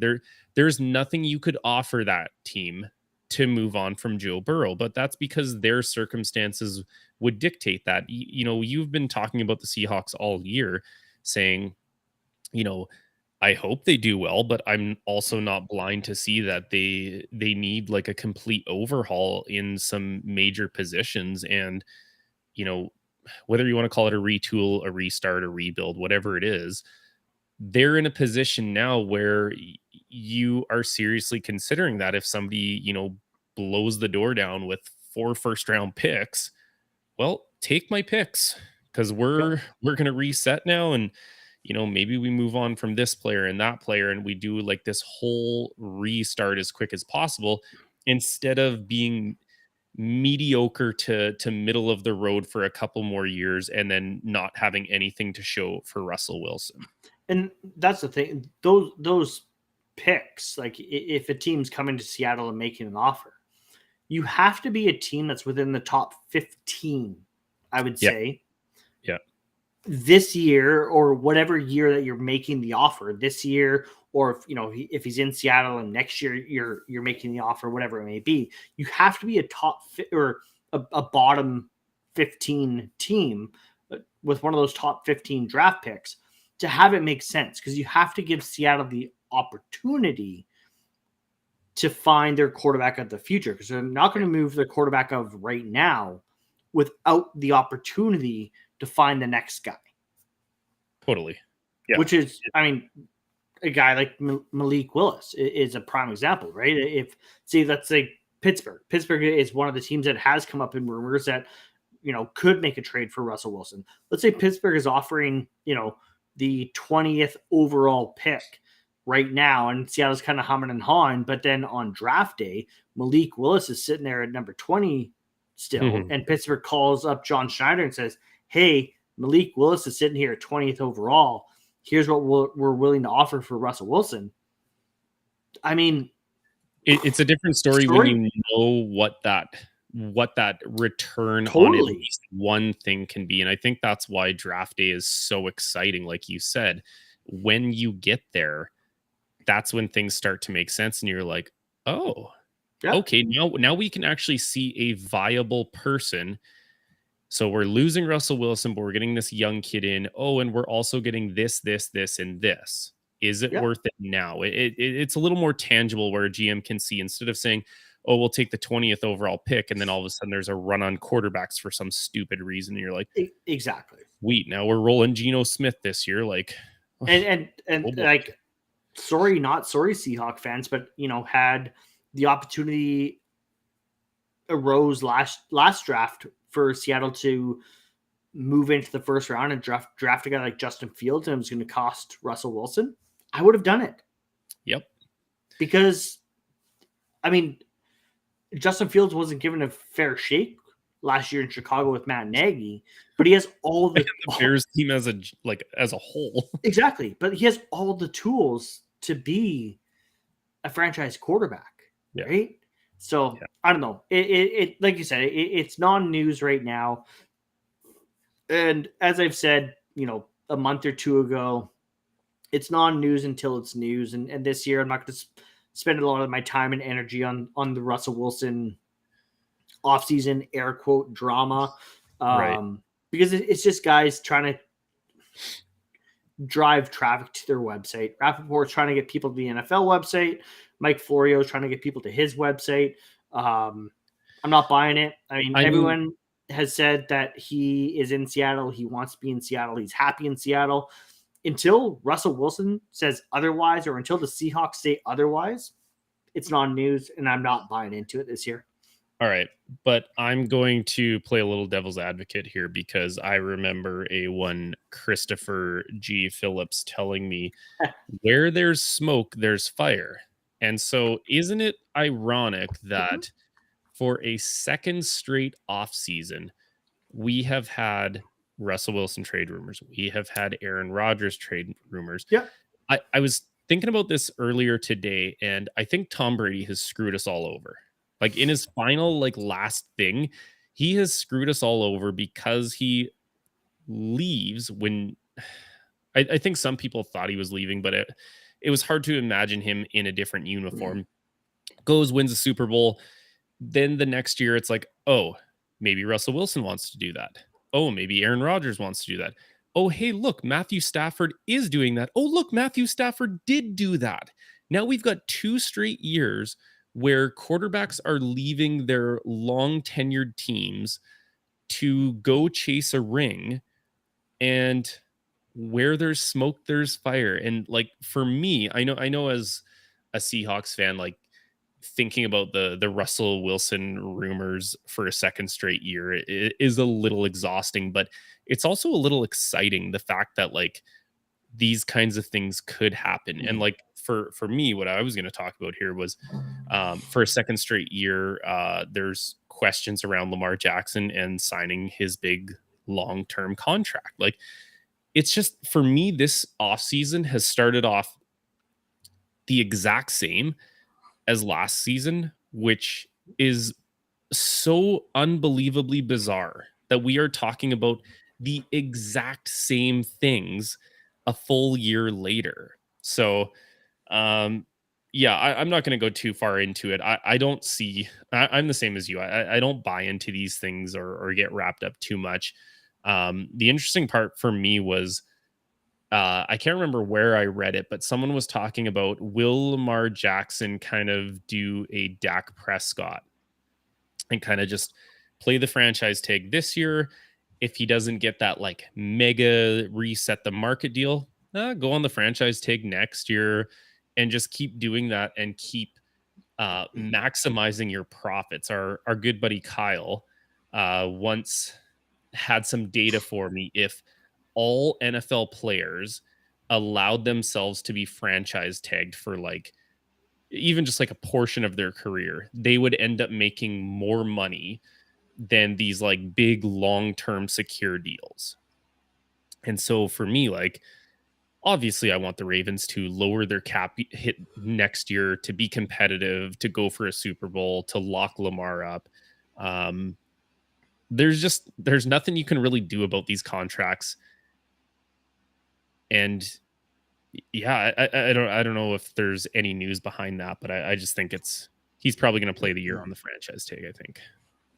There's nothing you could offer that team to move on from Joe Burrow, but that's because their circumstances would dictate that. You've been talking about the Seahawks all year saying, you know, I hope they do well, but I'm also not blind to see that they need like a complete overhaul in some major positions. And you know, whether you want to call it a retool, a restart, a rebuild, whatever it is, they're in a position now where you are seriously considering that if somebody, blows the door down with 4 first-round picks, well, take my picks because okay. we're gonna reset now, and maybe we move on from this player and that player, and we do like this whole restart as quick as possible instead of being mediocre to middle of the road for a couple more years and then not having anything to show for Russell Wilson. And that's the thing. Those picks, like if a team's coming to Seattle and making an offer, you have to be a team that's within the top 15, I would Yeah, say, yeah. this year or whatever year that you're making the offer this year, or if he's in Seattle and next year you're making the offer, whatever it may be. You have to be a or a bottom 15 team with one of those top 15 draft picks to have it make sense, because you have to give Seattle the opportunity to find their quarterback of the future, because they're not going to move the quarterback of right now without the opportunity to find the next guy. Totally. Yeah. Which is, I mean, a guy like Malik Willis is a prime example, right? Let's say Pittsburgh. Pittsburgh is one of the teams that has come up in rumors that could make a trade for Russell Wilson. Let's say Pittsburgh is offering the 20th overall pick right now, and Seattle's kind of humming and hawing. But then on draft day, Malik Willis is sitting there at number 20 still, Mhm. and Pittsburgh calls up John Schneider and says, "Hey, Malik Willis is sitting here at 20th overall. Here's what we're willing to offer for Russell Wilson." I mean, It's a different story when story you know what that return on at totally. least one thing can be. And I think that's why draft day is so exciting. Like you said, when you get there, that's when things start to make sense and you're like, Oh, Yeah, okay. Now we can actually see a viable person. So we're losing Russell Wilson, but we're getting this young kid in. Oh, and we're also getting this, and this. Is it yeah, worth it now? It's a little more tangible where a GM can see instead of saying, "Oh, we'll take the 20th overall pick," and then all of a sudden there's a run on quarterbacks for some stupid reason. And you're like, exactly. "Sweet, now we're rolling Geno Smith this year." Like, And oh boy, like, sorry, not sorry, Seahawk fans, but had the opportunity arose last draft for Seattle to move into the first round and draft a guy like Justin Fields, and it was going to cost Russell Wilson. I would have done it yep. because, I mean, Justin Fields wasn't given a fair shake last year in Chicago with Matt Nagy, but he has all And the the Bears team as a whole. exactly, but he has all the tools to be a franchise quarterback, Yeah, right? So yeah. I don't know. It like you said, it's non-news right now, and as I've said, a month or two ago, it's non-news until it's news. And this year, I'm not going to spend a lot of my time and energy on the Russell Wilson offseason air quote drama, Right. because it's just guys trying to drive traffic to their website. Rappaport's trying to get people to the NFL website. Mike Florio is trying to get people to his website. I'm not buying it. I mean, I mean, everyone has said that he is in Seattle. He wants to be in Seattle. He's happy in Seattle. Until Russell Wilson says otherwise, or until the Seahawks say otherwise, it's non-news, and I'm not buying into it this year. all right, but I'm going to play a little devil's advocate here because I remember a one Christopher G. Phillips telling me, "Where there's smoke, there's fire." And so, isn't it ironic that for a second straight off season, we have had Russell Wilson trade rumors, we have had Aaron Rodgers trade rumors. Yeah. I was thinking about this earlier today, and I think Tom Brady has screwed us all over. Like in his final, last thing, he has screwed us all over because he leaves when I think some people thought he was leaving, but it was hard to imagine him in a different uniform. Goes, wins a Super Bowl. Then the next year, it's like, oh, maybe Russell Wilson wants to do that. Oh, maybe Aaron Rodgers wants to do that. Oh, hey, look, Matthew Stafford is doing that. Oh, look, Matthew Stafford did do that. Now we've got 2 straight years where quarterbacks are leaving their long tenured teams to go chase a ring. And where there's smoke, there's fire. And like for me, I know as a Seahawks fan, like thinking about the Russell Wilson rumors for a second straight year is a little exhausting, but it's also a little exciting. The fact that these kinds of things could happen, and like for me, what I was going to talk about here was for a second straight year, there's questions around Lamar Jackson and signing his big long term contract. Like it's just for me, this offseason has started off the exact same as last season, which is so unbelievably bizarre that we are talking about the exact same things a full year later. So, um, yeah, I'm not going to go too far into it. I don't see, I'm the same as you. I don't buy into these things or get wrapped up too much. The interesting part for me was I can't remember where I read it, but someone was talking about will Lamar Jackson kind of do a Dak Prescott and kind of just play the franchise tag this year. If he doesn't get that mega reset the market deal, go on the franchise tag next year and just keep doing that and keep maximizing your profits. Our good buddy Kyle once had some data for me. If all NFL players allowed themselves to be franchise tagged for even just a portion of their career, they would end up making more money than these big long-term secure deals. And so for me, obviously I want the Ravens to lower their cap hit next year to be competitive, to go for a Super Bowl, to lock Lamar up. Um, there's nothing you can really do about these contracts. And yeah, I don't know if there's any news behind that, but I just think he's probably going to play the year on the franchise tag, I think.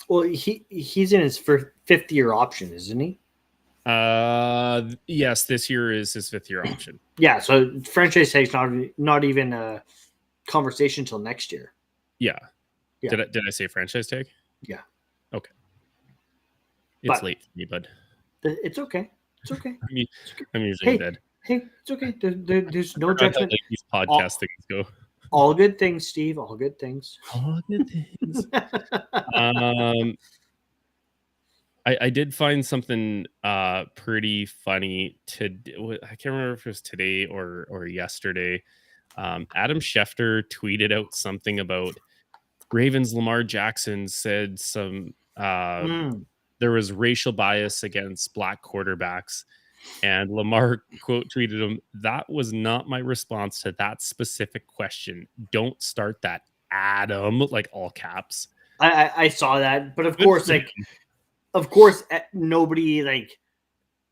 Well, he's in his fifth year option, isn't he? Yes, this year is his 5th-year option. Yeah, so franchise tag's not even a conversation until next year. Yeah. Yeah. Did I say franchise tag? Yeah. Okay. It's late for me, bud. It's okay. It's okay. I'm usually in bed. Hey, it's okay. There's no judgment. Like these podcast things go. All good things, Steve. All good things. All good things. I did find something pretty funny I can't remember if it was today or yesterday. Adam Schefter tweeted out something about Ravens Lamar Jackson said some there was racial bias against black quarterbacks, and Lamar quote tweeted him, "That was not my response to that specific question. Don't start that, Adam," like all caps. I saw that, but of course, nobody like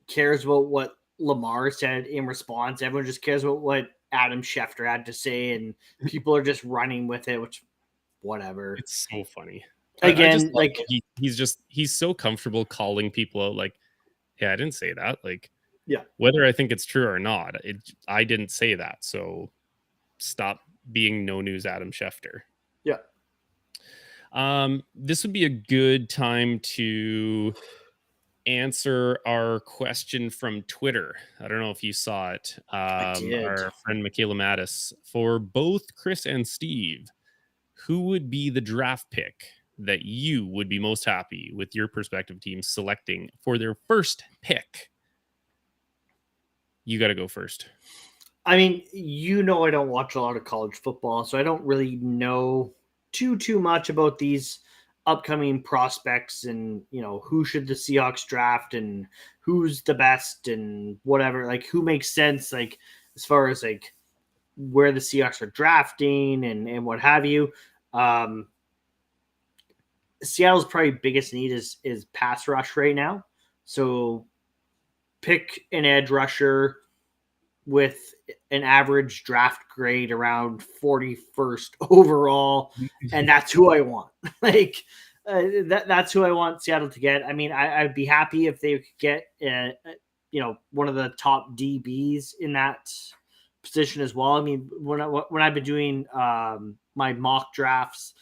cares about what Lamar said in response. Everyone just cares about what Adam Schefter had to say, and people are just running with it, which whatever. It's so funny. Again, he's so comfortable calling people out like, yeah, I didn't say that. Like, yeah, whether I think it's true or not, I didn't say that. So stop being no news Adam Schefter. Yeah. This would be a good time to answer our question from Twitter. I don't know if you saw it. I did. Our friend Michaela Mattis, for both Chris and Steve, who would be the draft pick that you would be most happy with your prospective team selecting for their first pick? You got to go first. I mean, I don't watch a lot of college football, so I don't really know too much about these upcoming prospects and, who should the Seahawks draft and who's the best and whatever, like who makes sense, like as far as like where the Seahawks are drafting and what have you. Seattle's probably biggest need is pass rush right now. So pick an edge rusher with an average draft grade around 41st overall, and that's who I want. Like that's who I want Seattle to get. I mean, I'd be happy if they could get one of the top DBs in that position as well. I mean, when I've been doing my mock drafts,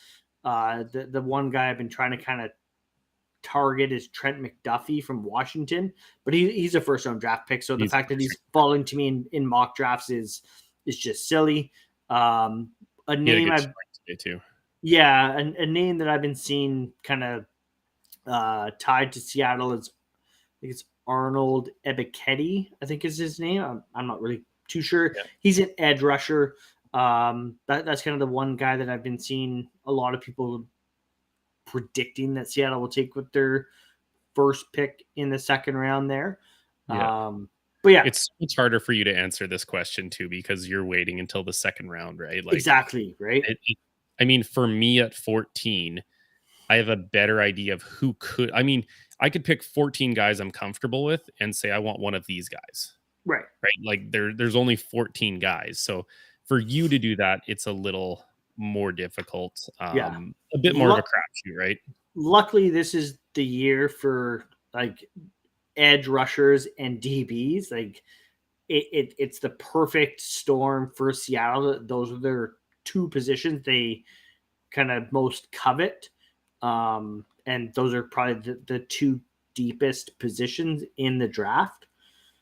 the one guy I've been trying to kind of target is Trent McDuffie from Washington, but he's a first round draft pick. So the fact that he's falling to me in mock drafts is just silly. A name I've too. Yeah, a name that I've been seeing kind of tied to Seattle is, I think it's Arnold Ebiketie, I think is his name. I'm not really too sure. Yeah. He's an edge rusher. That's kind of the one guy that I've been seeing a lot of people predicting that Seattle will take with their first pick in the second round there. Yeah. But yeah, it's harder for you to answer this question too, because you're waiting until the second round, right? Like exactly. Right. I mean, for me at 14, I have a better idea of who could, I could pick 14 guys I'm comfortable with and say, I want one of these guys. Right. Right. Like there's only 14 guys. So for you to do that, it's a little more difficult. A bit more of a crapshoot, right? Luckily, this is the year for like edge rushers and DBs. Like it's the perfect storm for Seattle. Those are their two positions they kind of most covet. And those are probably the two deepest positions in the draft.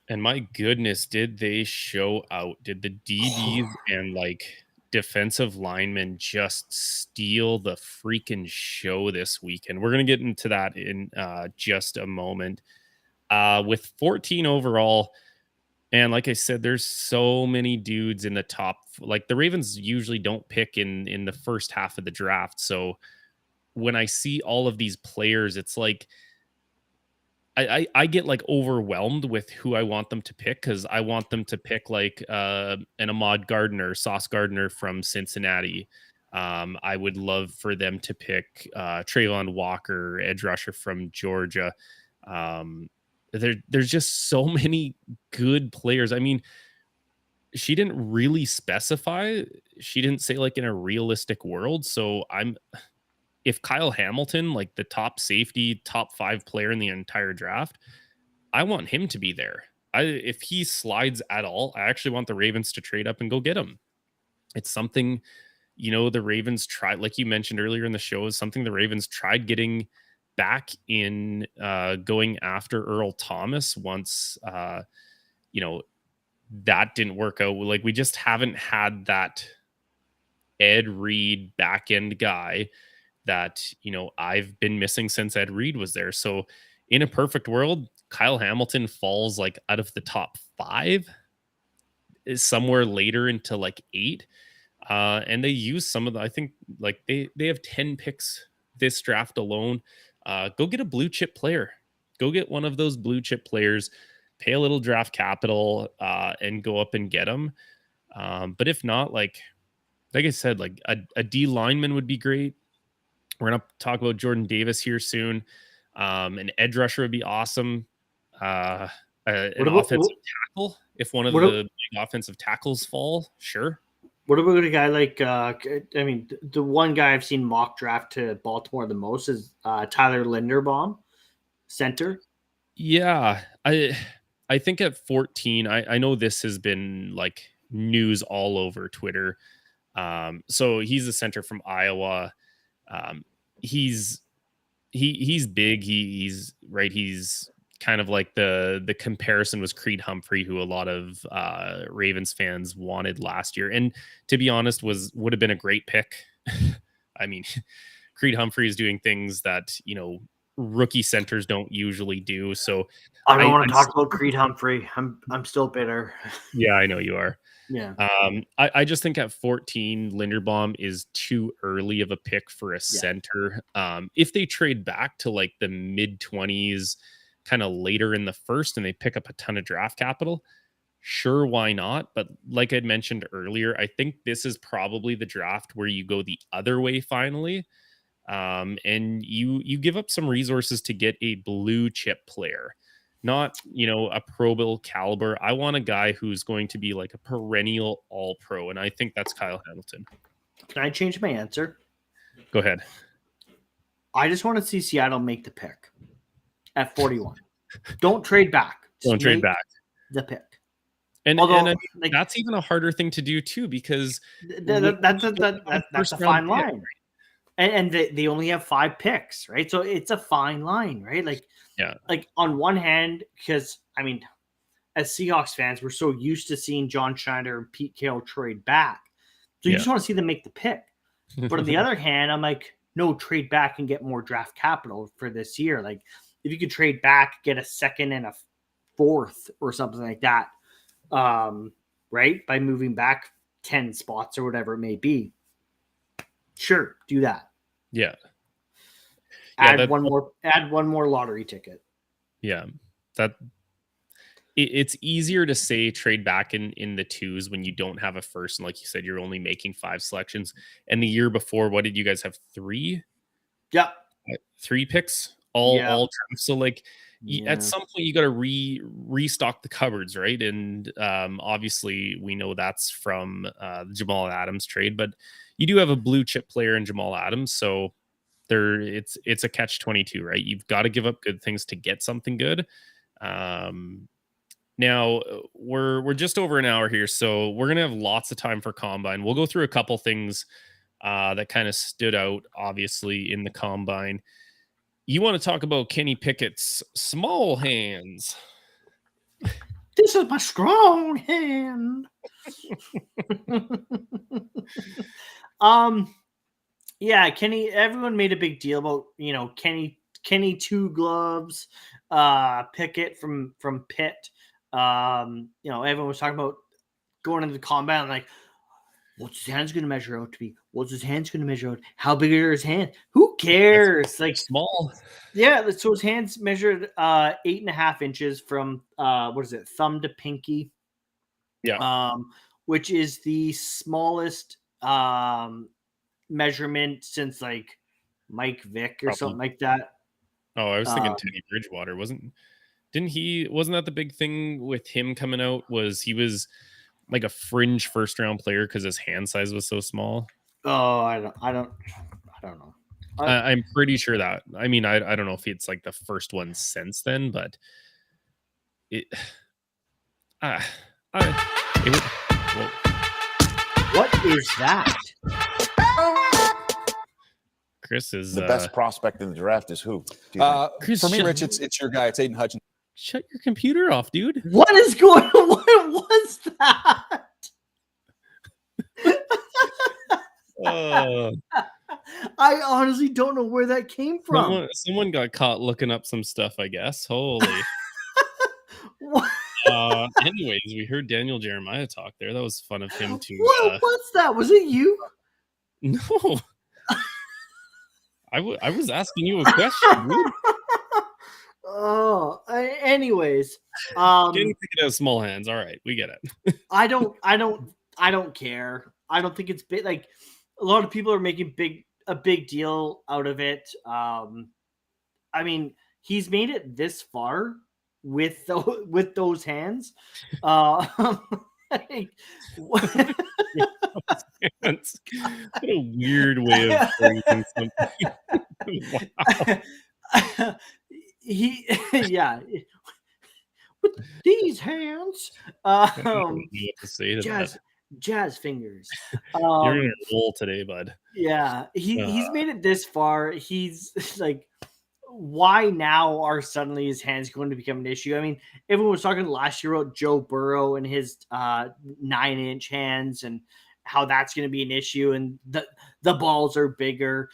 And my goodness, did they show out? Did the DBs and like defensive linemen just steal the freaking show this weekend? We're going to get into that in just a moment. With 14 overall, and like I said, there's so many dudes in the top. Like the Ravens usually don't pick in the first half of the draft. So when I see all of these players, it's like I get like overwhelmed with who I want them to pick, because I want them to pick like an Ahmad Gardner, Sauce Gardner from Cincinnati. I would love for them to pick Trayvon Walker, edge rusher from Georgia. There's just so many good players. I mean, she didn't really specify. She didn't say like in a realistic world. So if Kyle Hamilton, like the top safety, top 5 player in the entire draft, I want him to be there. If he slides at all, I actually want the Ravens to trade up and go get him. It's something, the Ravens tried, like you mentioned earlier in the show, is something the Ravens tried getting back in going after Earl Thomas once, that didn't work out. Like we just haven't had that Ed Reed back end guy that, I've been missing since Ed Reed was there. So in a perfect world, Kyle Hamilton falls like out of the top 5 is somewhere later into like 8. And they use some of the, I think like they have 10 picks this draft alone. Go get a blue chip player. Go get one of those blue chip players, pay a little draft capital, and go up and get them. But if not, like I said, like a D lineman would be great. We're gonna talk about Jordan Davis here soon. An edge rusher would be awesome. An offensive tackle, if one of the big offensive tackles fall, sure. What about a guy like? The one guy I've seen mock draft to Baltimore the most is Tyler Linderbaum, center. Yeah, I think at 14, I know this has been like news all over Twitter. So he's a center from Iowa. He's big. He's right. He's kind of like the comparison was Creed Humphrey, who a lot of Ravens fans wanted last year, and to be honest, would have been a great pick. I mean, Creed Humphrey is doing things that rookie centers don't usually do. So I don't want to talk about Creed Humphrey. I'm still bitter. Yeah, I know you are. Yeah. I just think at 14, Linderbaum is too early of a pick for a center. If they trade back to like the mid 20s, kind of later in the first, and they pick up a ton of draft capital, sure, why not? But like I'd mentioned earlier, I think this is probably the draft where you go the other way finally. And you give up some resources to get a blue chip player, not a Pro Bowl caliber. I want a guy who's going to be like a perennial All Pro, and I think that's Kyle Hamilton. Can I change my answer? Go ahead. I just want to see Seattle make the pick at 41. Don't trade back. Don't trade back. The pick. And that's even a harder thing to do too, because that's a fine line. And they only have 5 picks, right? So it's a fine line, right? Like on one hand, because as Seahawks fans, we're so used to seeing John Schneider and Pete Carroll trade back. So you just want to see them make the pick. But on the other hand, I'm like, no, trade back and get more draft capital for this year. Like if you could trade back, get a second and a 4th or something like that, right? By moving back 10 spots or whatever it may be. Sure, do that. Yeah. Add one more lottery ticket. Yeah. It's easier to say trade back in the 2s when you don't have a first, and like you said, you're only making 5 selections. And the year before, what did you guys have? 3? Yeah. 3 picks all terms. So like at some point you got to restock the cupboards, right? And obviously we know that's from the Jamal Adams trade, but you do have a blue chip player in Jamal Adams, so it's a catch-22, right? You've got to give up good things to get something good. Now we're just over an hour here, so we're gonna have lots of time for combine. We'll go through a couple things that kind of stood out, obviously, in the combine. You want to talk about Kenny Pickett's small hands? This is my strong hand. Yeah, Kenny, everyone made a big deal about, Kenny 2 gloves, Pickett from Pitt. Everyone was talking about going into the combine, like, what's his hands going to measure out to be? What's his hands going to measure out? How big are his hands? Who cares? Like small. Yeah, so his hands measured 8.5 inches from thumb to pinky. Yeah. Which is the smallest measurement since like Mike Vick or something like that. Oh, I was thinking Teddy Bridgewater. Wasn't that the big thing with him coming out? Was he was like a fringe first round player because his hand size was so small. Oh, I don't know. I'm pretty sure that. I mean, I don't know if it's like the first one since then, but it. Uh, it would, whoa. What is that? Chris is The best prospect in the draft is who? Chris, for me, Rich, it's your guy. It's Aiden Hutchinson. Shut your computer off, dude. What is going on? What was that? I honestly don't know where that came from. Someone got caught looking up some stuff, I guess. Holy. What? Anyways, we heard Daniel Jeremiah talk there. That was fun of him to. What's that? Was it you? No. I was asking you a question, dude. Oh, anyways, Getting thinking of small hands. All right, we get it. I don't care. I don't think it's big. Like a lot of people are making a big deal out of it. I mean, he's made it this far with those hands. Like, what a weird way of phrasing something. Wow. Yeah. With these hands, I don't know what to say to that. Jazz fingers. You're gonna roll today, bud. Yeah, he's made it this far. He's like, why now are suddenly his hands going to become an issue? I mean, everyone was talking last year about Joe Burrow and his 9-inch hands and how that's going to be an issue, and the balls are bigger.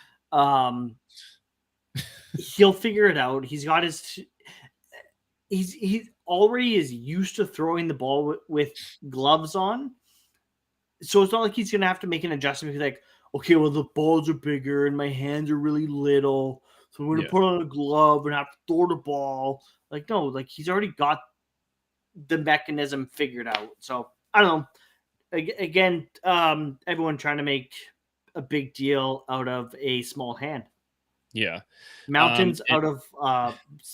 He'll figure it out. He's got his. He already is used to throwing the ball with gloves on, so it's not like he's going to have to make an adjustment. He's like, okay, well, the balls are bigger and my hands are really little, so I'm going to put on a glove and have to throw the ball. Like, no, like he's already got the mechanism figured out. So I don't know. Again, everyone trying to make a big deal out of a small hand. Yeah, mountains out of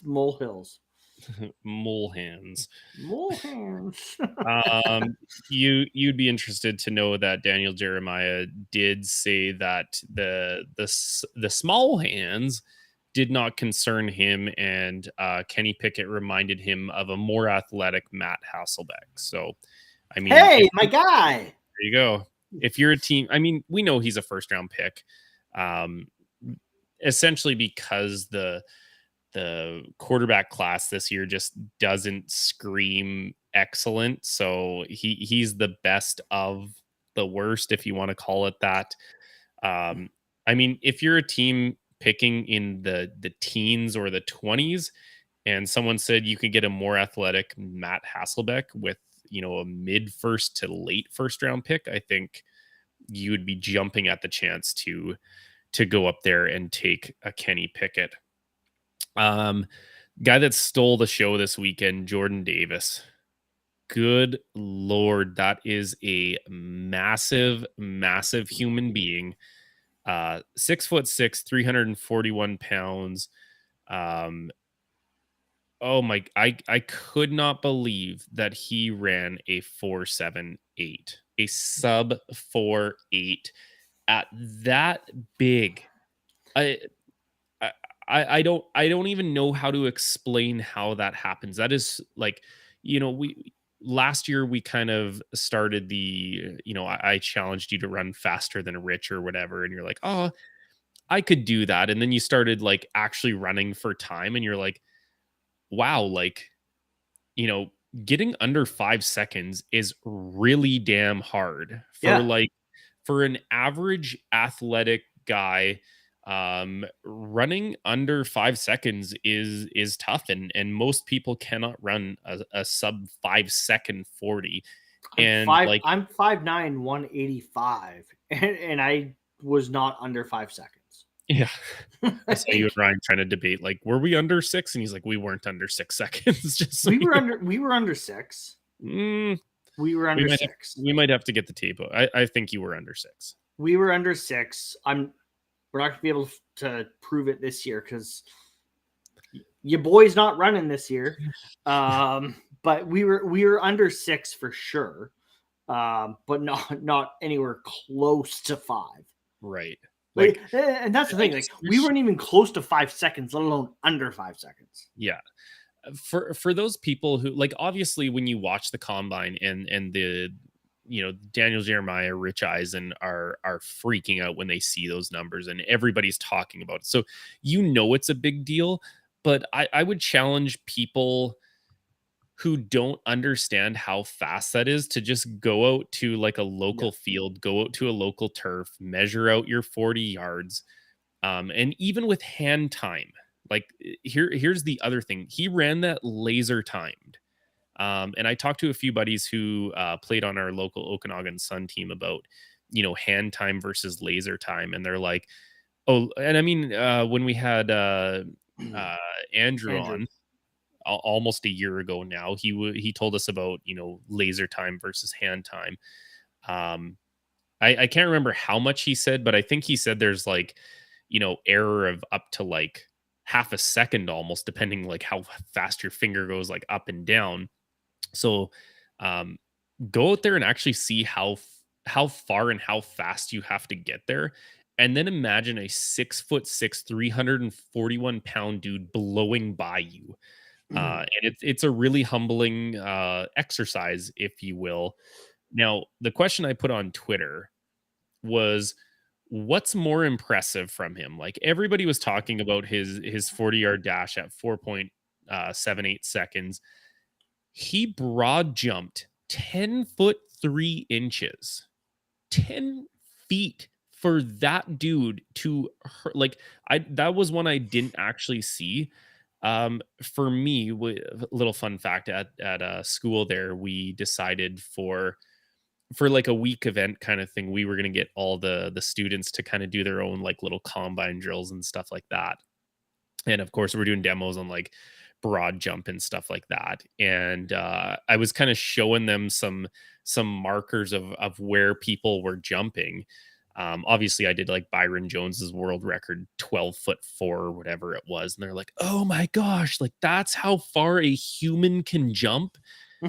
molehills. Mole hands. You'd be interested to know that Daniel Jeremiah did say that the small hands did not concern him, and Kenny Pickett reminded him of a more athletic Matt Hasselbeck. So, I mean, hey, my guy. There you go. If you're a team, I mean, we know he's a first round pick, essentially because the quarterback class this year just doesn't scream excellent. So he's the best of the worst, if you want to call it that. I mean, if you're a team picking in the teens or the 20s and someone said you could get a more athletic Matt Hasselbeck with, a mid first to late first round pick, I think you would be jumping at the chance to go up there and take a Kenny Pickett. Guy that stole the show this weekend, Jordan Davis. Good Lord, that is a massive, massive human being. 6'6", 341 pounds. Oh my, I could not believe that he ran a 4.78, a sub 4.8 at that big. I don't even know how to explain how that happens. That is like, last year we kind of started the, I challenged you to run faster than Rich or whatever. And you're like, oh, I could do that. And then you started like actually running for time and you're like, wow, like, getting under 5 seconds is really damn hard for an average athletic guy. Running under 5 seconds is tough, and most people cannot run a sub 5 second 40. I'm 5'9", 185, and I was not under 5 seconds. Yeah, I saw you and Ryan trying to debate, like, were we under 6? And he's like, we weren't under 6 seconds. Just so we were under 6. We were under 6. We might have to get the tape. I think you were under 6. We were under 6. We're not gonna be able to prove it this year because your boy's not running this year. But we were under 6 for sure. but not anywhere close to 5. Right. Like, and that's the thing. Like, we weren't even close to 5 seconds, let alone under 5 seconds. Yeah. For those people who, like, obviously when you watch the combine and the, Daniel Jeremiah, Rich Eisen are freaking out when they see those numbers and everybody's talking about it. So it's a big deal, but I would challenge people who don't understand how fast that is to just go out to like a local field, go out to a local turf, measure out your 40 yards. And even with hand time, like here's the other thing. He ran that laser timed. And I talked to a few buddies who played on our local Okanagan Sun team about, hand time versus laser time. And they're like, oh, and I mean, when we had Andrew on almost a year ago now, he told us about, laser time versus hand time. I can't remember how much he said, but I think he said there's like, error of up to like half a second almost, depending like how fast your finger goes like up and down. So um, go out there and actually see how far and how fast you have to get there. And then imagine a 6'6", 341-pound dude blowing by you. And it's a really humbling exercise, if you will. Now, the question I put on Twitter was, what's more impressive from him? Like, everybody was talking about his 40-yard dash at 4.78 seconds. He broad jumped 10 foot 3 inches, 10 feet for that dude to like, that was one I didn't actually see. For me, a little fun fact, at school there, we decided for like a week event kind of thing, we were going to get all the students to kind of do their own like little combine drills and stuff like that. And of course, we're doing demos on like broad jump and stuff like that. And I was kind of showing them some markers of where people were jumping. Obviously, I did like Byron Jones's world record, 12'4" or whatever it was, and they're like, "Oh my gosh, like that's how far a human can jump."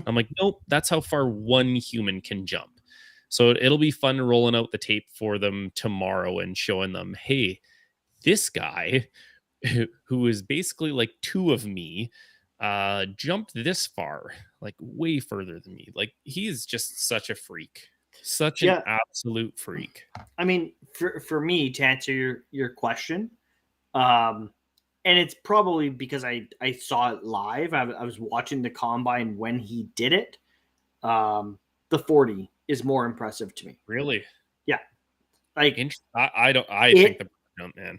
I'm like, "Nope, that's how far one human can jump." So it'll be fun rolling out the tape for them tomorrow and showing them, "Hey, this guy who is basically like two of me jumped this far, like way further than me. Like, he is just such a freak, such an Yeah. absolute freak." I mean, for me, to answer your question, and it's probably because I saw it live. I was watching the combine when he did it. The 40 is more impressive to me. Really? Yeah, like I it, think the jump, man.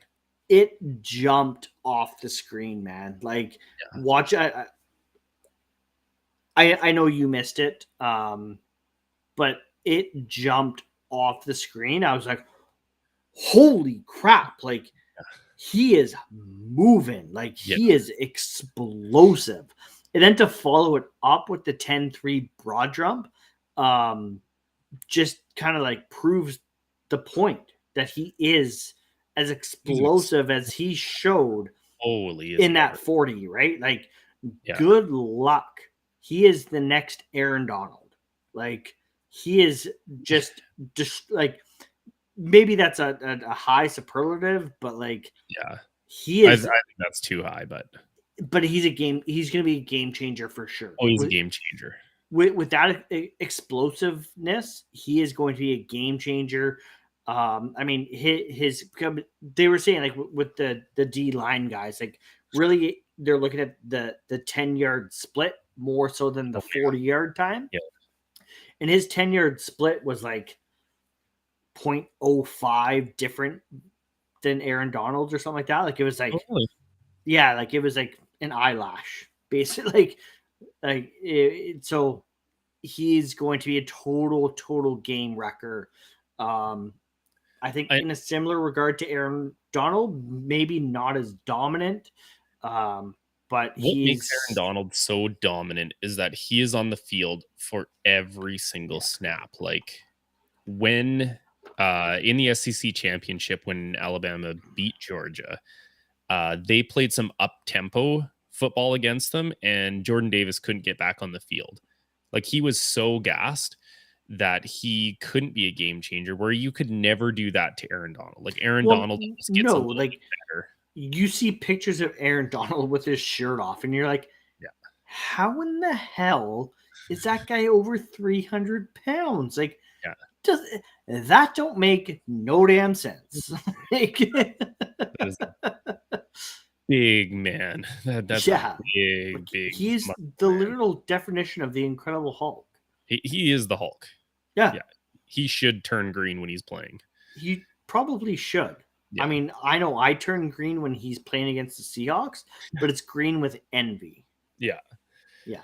it jumped off the screen, man. Like, watch. I know you missed it, but it jumped off the screen. I was like, holy crap! Like, he is moving, like he is explosive. And then to follow it up with the 10-3 broad jump, just kind of like proves the point that he is as explosive as he showed in that 40, right? Like, good luck. He is the next Aaron Donald. Like, he is just like, maybe that's a high superlative, but like, he is. I think that's too high, but he's going to be a game changer for sure. Oh, he's a game changer. With that explosiveness, he is going to be a game changer. I mean, they were saying like with the D line guys, like really they're looking at the 10-yard split more so than the 40-yard time. Yeah. And his 10-yard split was like 0.05 different than Aaron Donald's or something like that. Like, it was like, yeah, like it was like an eyelash, basically. So he's going to be a total game wrecker. I think in a similar regard to Aaron Donald, maybe not as dominant. But what makes Aaron Donald so dominant is that he is on the field for every single snap. Like, when in the SEC championship, when Alabama beat Georgia, they played some up-tempo football against them, and Jordan Davis couldn't get back on the field. Like, he was so gassed. that he couldn't be a game changer, where you could never do that to Aaron Donald. Like Aaron Well, Donald almost gets a no, little like bit better. you see pictures of Aaron Donald with his shirt off, and you're like, Yeah. how in the hell is that guy over 300 pounds? Like, Yeah. does that don't make no damn sense? Like, That is a big man. That's yeah, a like, big he's muscle the man. literal definition of the Incredible Hulk. He is the Hulk. Yeah, Yeah. He should turn green when he's playing. he probably should. Yeah. I mean, I know I turn green when he's playing against the Seahawks, but it's green with envy. Yeah. Yeah.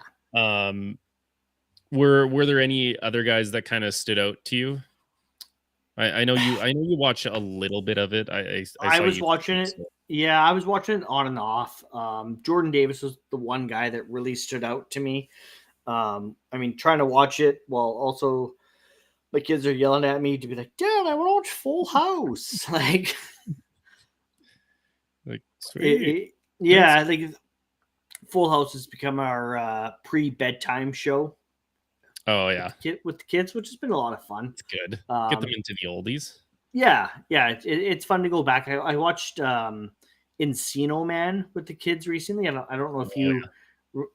Were there any other guys that kind of stood out to you? I know you watch a little bit of it. I I saw was you watching it. so- Yeah, I was watching it on and off. Jordan Davis was the one guy that really stood out to me. I mean, trying to watch it while also my kids are yelling at me to be like, "Dad, I want to watch Full House." Like, sweet. yeah, I think Full House has become our pre-bedtime show. Oh yeah, with the kids, which has been a lot of fun. it's good. Get them into the oldies. Yeah, it's fun to go back. I watched Encino Man with the kids recently. I don't know if you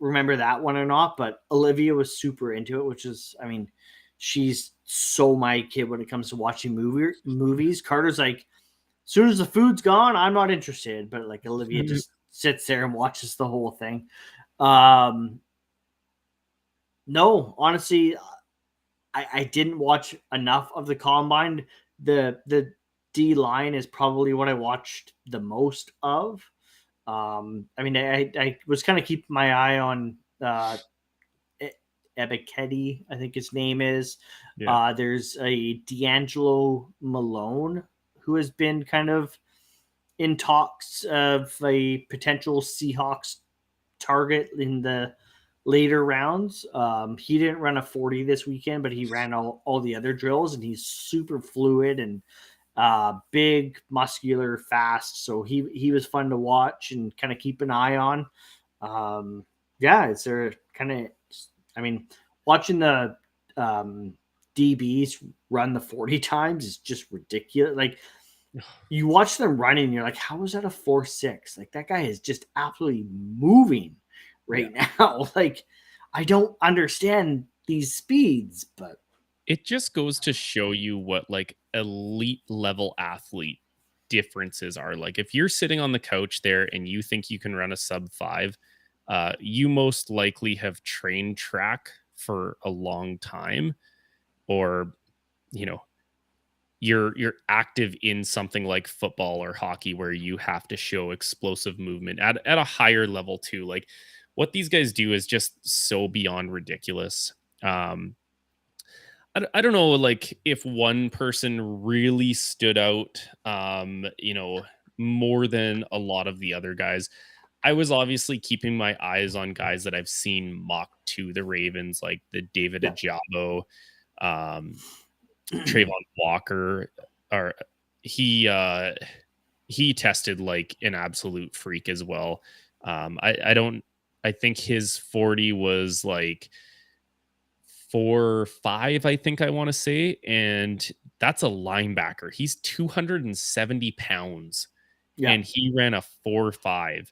remember that one or not, but Olivia was super into it, which is, I mean, she's so my kid when it comes to watching movies. Carter's like, as soon as the food's gone, I'm not interested. But like Olivia just sits there and watches the whole thing. No, honestly, I didn't watch enough of the combine. The D line is probably what I watched the most of. I mean, I was kind of keeping my eye on Ebiketie, I think his name is. Yeah. There's a D'Angelo Malone who has been kind of in talks of a potential Seahawks target in the later rounds. He didn't run a 40 this weekend, but he ran all the other drills, and he's super fluid and big, muscular, fast. So he was fun to watch and kind of keep an eye on. Yeah, it's there kind of, I mean, watching the DBs run the 40 times is just ridiculous. Like, you watch them running, and you're like, how is that a 4.6? Like, that guy is just absolutely moving right now. Like, I don't understand these speeds, but it just goes to show you what like elite level athlete differences are. Like if you're sitting on the couch there and you think you can run a sub 5, you most likely have trained track for a long time, or you know, you're active in something like football or hockey where you have to show explosive movement at a higher level too. Like what these guys do is just so beyond ridiculous. I don't know, like if one person really stood out, you know, more than a lot of the other guys. I was obviously keeping my eyes on guys that I've seen mock to the Ravens, like the David Ajabo, Trayvon Walker, or he tested like an absolute freak as well. I think his 40 was like 4.5, I think I want to say, and that's a linebacker. He's 270 pounds, and he ran a 4.5.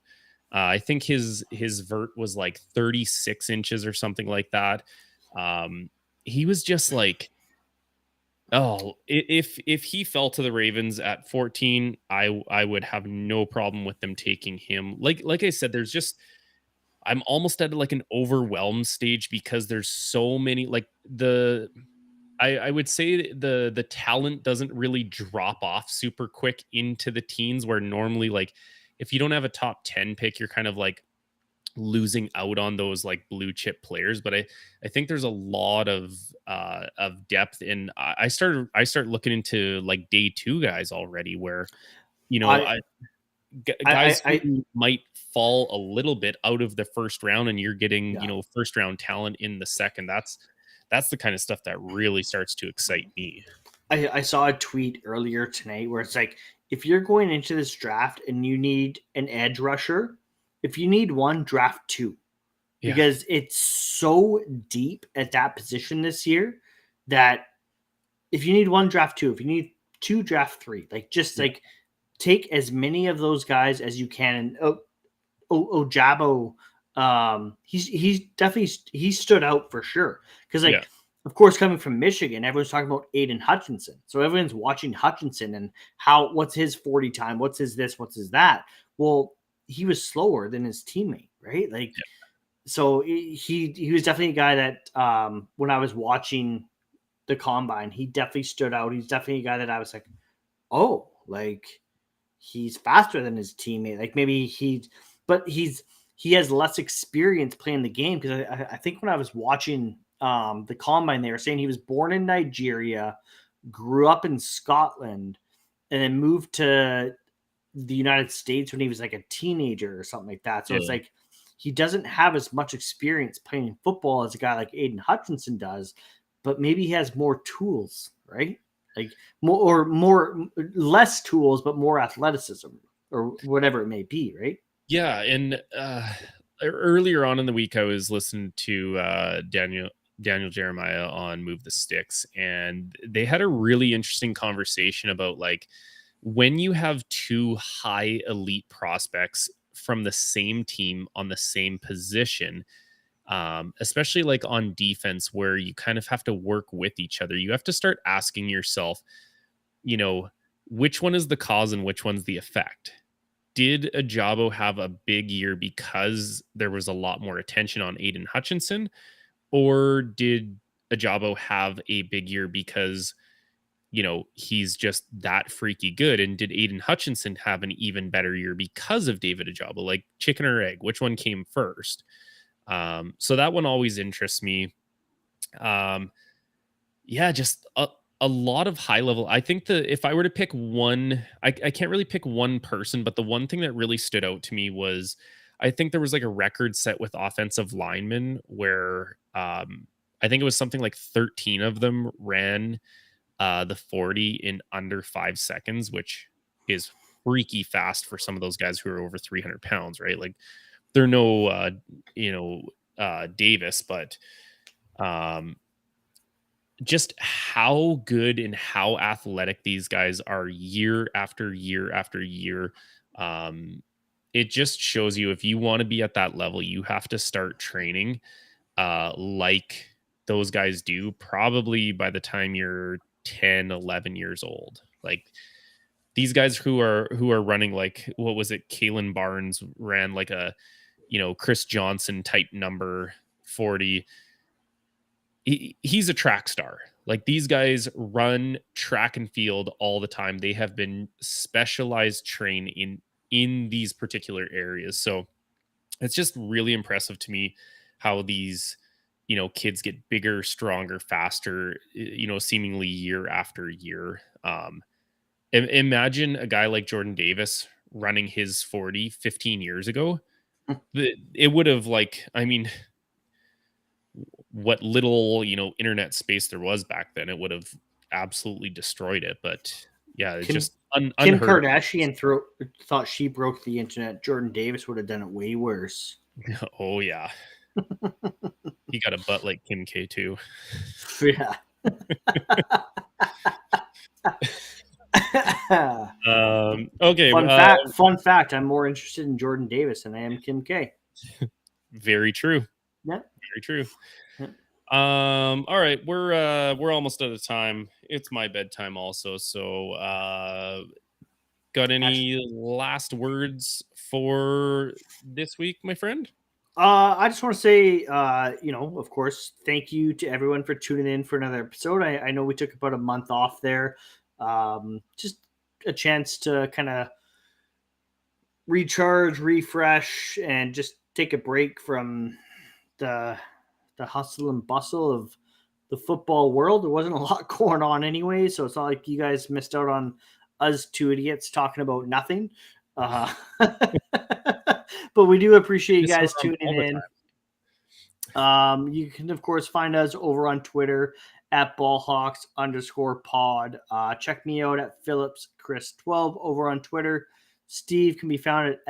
I think his vert was like 36 inches or something like that. He was just like, oh, if he fell to the Ravens at 14, I would have no problem with them taking him. Like I said, there's just, I'm almost at like an overwhelmed stage because there's so many, like I would say the talent doesn't really drop off super quick into the teens, where normally like if you don't have a top 10 pick, you're kind of like losing out on those like blue chip players. But I think there's a lot of depth, and I start looking into like day 2 guys already, where you know guys who might fall a little bit out of the first round, and you're getting you know first round talent in the second. That's the kind of stuff that really starts to excite me. I saw a tweet earlier tonight where it's like, if you're going into this draft and you need an edge rusher, if you need one, draft 2, because it's so deep at that position this year that if you need one, draft two. If you need two, draft three. Like just like take as many of those guys as you can. And Ojabo, he's definitely he stood out for sure because like. Yeah. Of course, coming from Michigan, everyone's talking about Aiden Hutchinson. So everyone's watching Hutchinson and what's his 40 time, what's his this, what's his that. Well, he was slower than his teammate, right? Like, so he was definitely a guy that when I was watching the combine, he definitely stood out. He's definitely a guy that I was like, oh, like he's faster than his teammate. Like maybe he has less experience playing the game because I think when I was watching the combine, they were saying he was born in Nigeria, grew up in Scotland, and then moved to the United States when he was like a teenager or something like that. So it's like he doesn't have as much experience playing football as a guy like Aiden Hutchinson does, but maybe he has more tools, right? Like less tools, but more athleticism or whatever it may be, right? Yeah, and earlier on in the week, I was listening to Daniel Jeremiah on Move the Sticks, and they had a really interesting conversation about like when you have two high elite prospects from the same team on the same position, especially like on defense, where you kind of have to work with each other. You have to start asking yourself, which one is the cause and which one's the effect? Did Ajabo have a big year because there was a lot more attention on Aiden Hutchinson? Or did Ajabo have a big year because, he's just that freaky good? And did Aiden Hutchinson have an even better year because of David Ajabo? Like chicken or egg, which one came first? So that one always interests me. Just a lot of high level. I think if I were to pick one, I can't really pick one person, but the one thing that really stood out to me was I think there was like a record set with offensive linemen where I think it was something like 13 of them ran the 40 in under 5 seconds, which is freaky fast for some of those guys who are over 300 pounds, right? Like they're no, Davis, but just how good and how athletic these guys are year after year after year. It just shows you if you want to be at that level, you have to start training like those guys do, probably by the time you're 10, 11 years old. Like these guys who are running, like, what was it? Kalen Barnes ran like a, Chris Johnson type number 40. He's a track star. Like these guys run track and field all the time. They have been specialized trained in these particular areas. So it's just really impressive to me how these, kids get bigger, stronger, faster, seemingly year after year. Imagine a guy like Jordan Davis running his 40 15 years ago. It would have what little, internet space there was back then, it would have absolutely destroyed it. But yeah, it's just Kim unheard of. Kardashian thought she broke the internet. Jordan Davis would have done it way worse. Oh yeah. He got a butt like Kim K too. Yeah. Okay. Fun fact. I'm more interested in Jordan Davis than I am Kim K. Very true. Yeah. Very true. Yeah. All right, we're almost out of time. It's my bedtime also. So got any last words for this week, my friend? I just want to say, of course, thank you to everyone for tuning in for another episode. I know we took about a month off there. Just a chance to kind of recharge, refresh, and just take a break from the hustle and bustle of the football world. There wasn't a lot going on anyway, so it's not like you guys missed out on us two idiots talking about nothing. But we do appreciate you guys tuning in. You can, of course, find us over on Twitter at ballhawks_pod. Check me out at PhillipsChris12 over on Twitter. Steve can be found at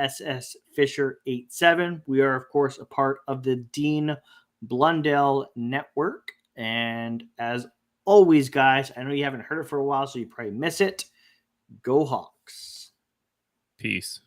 SSFisher87. We are, of course, a part of the Dean Blundell Network. And as always, guys, I know you haven't heard it for a while, so you probably miss it. Go Hawks. Peace.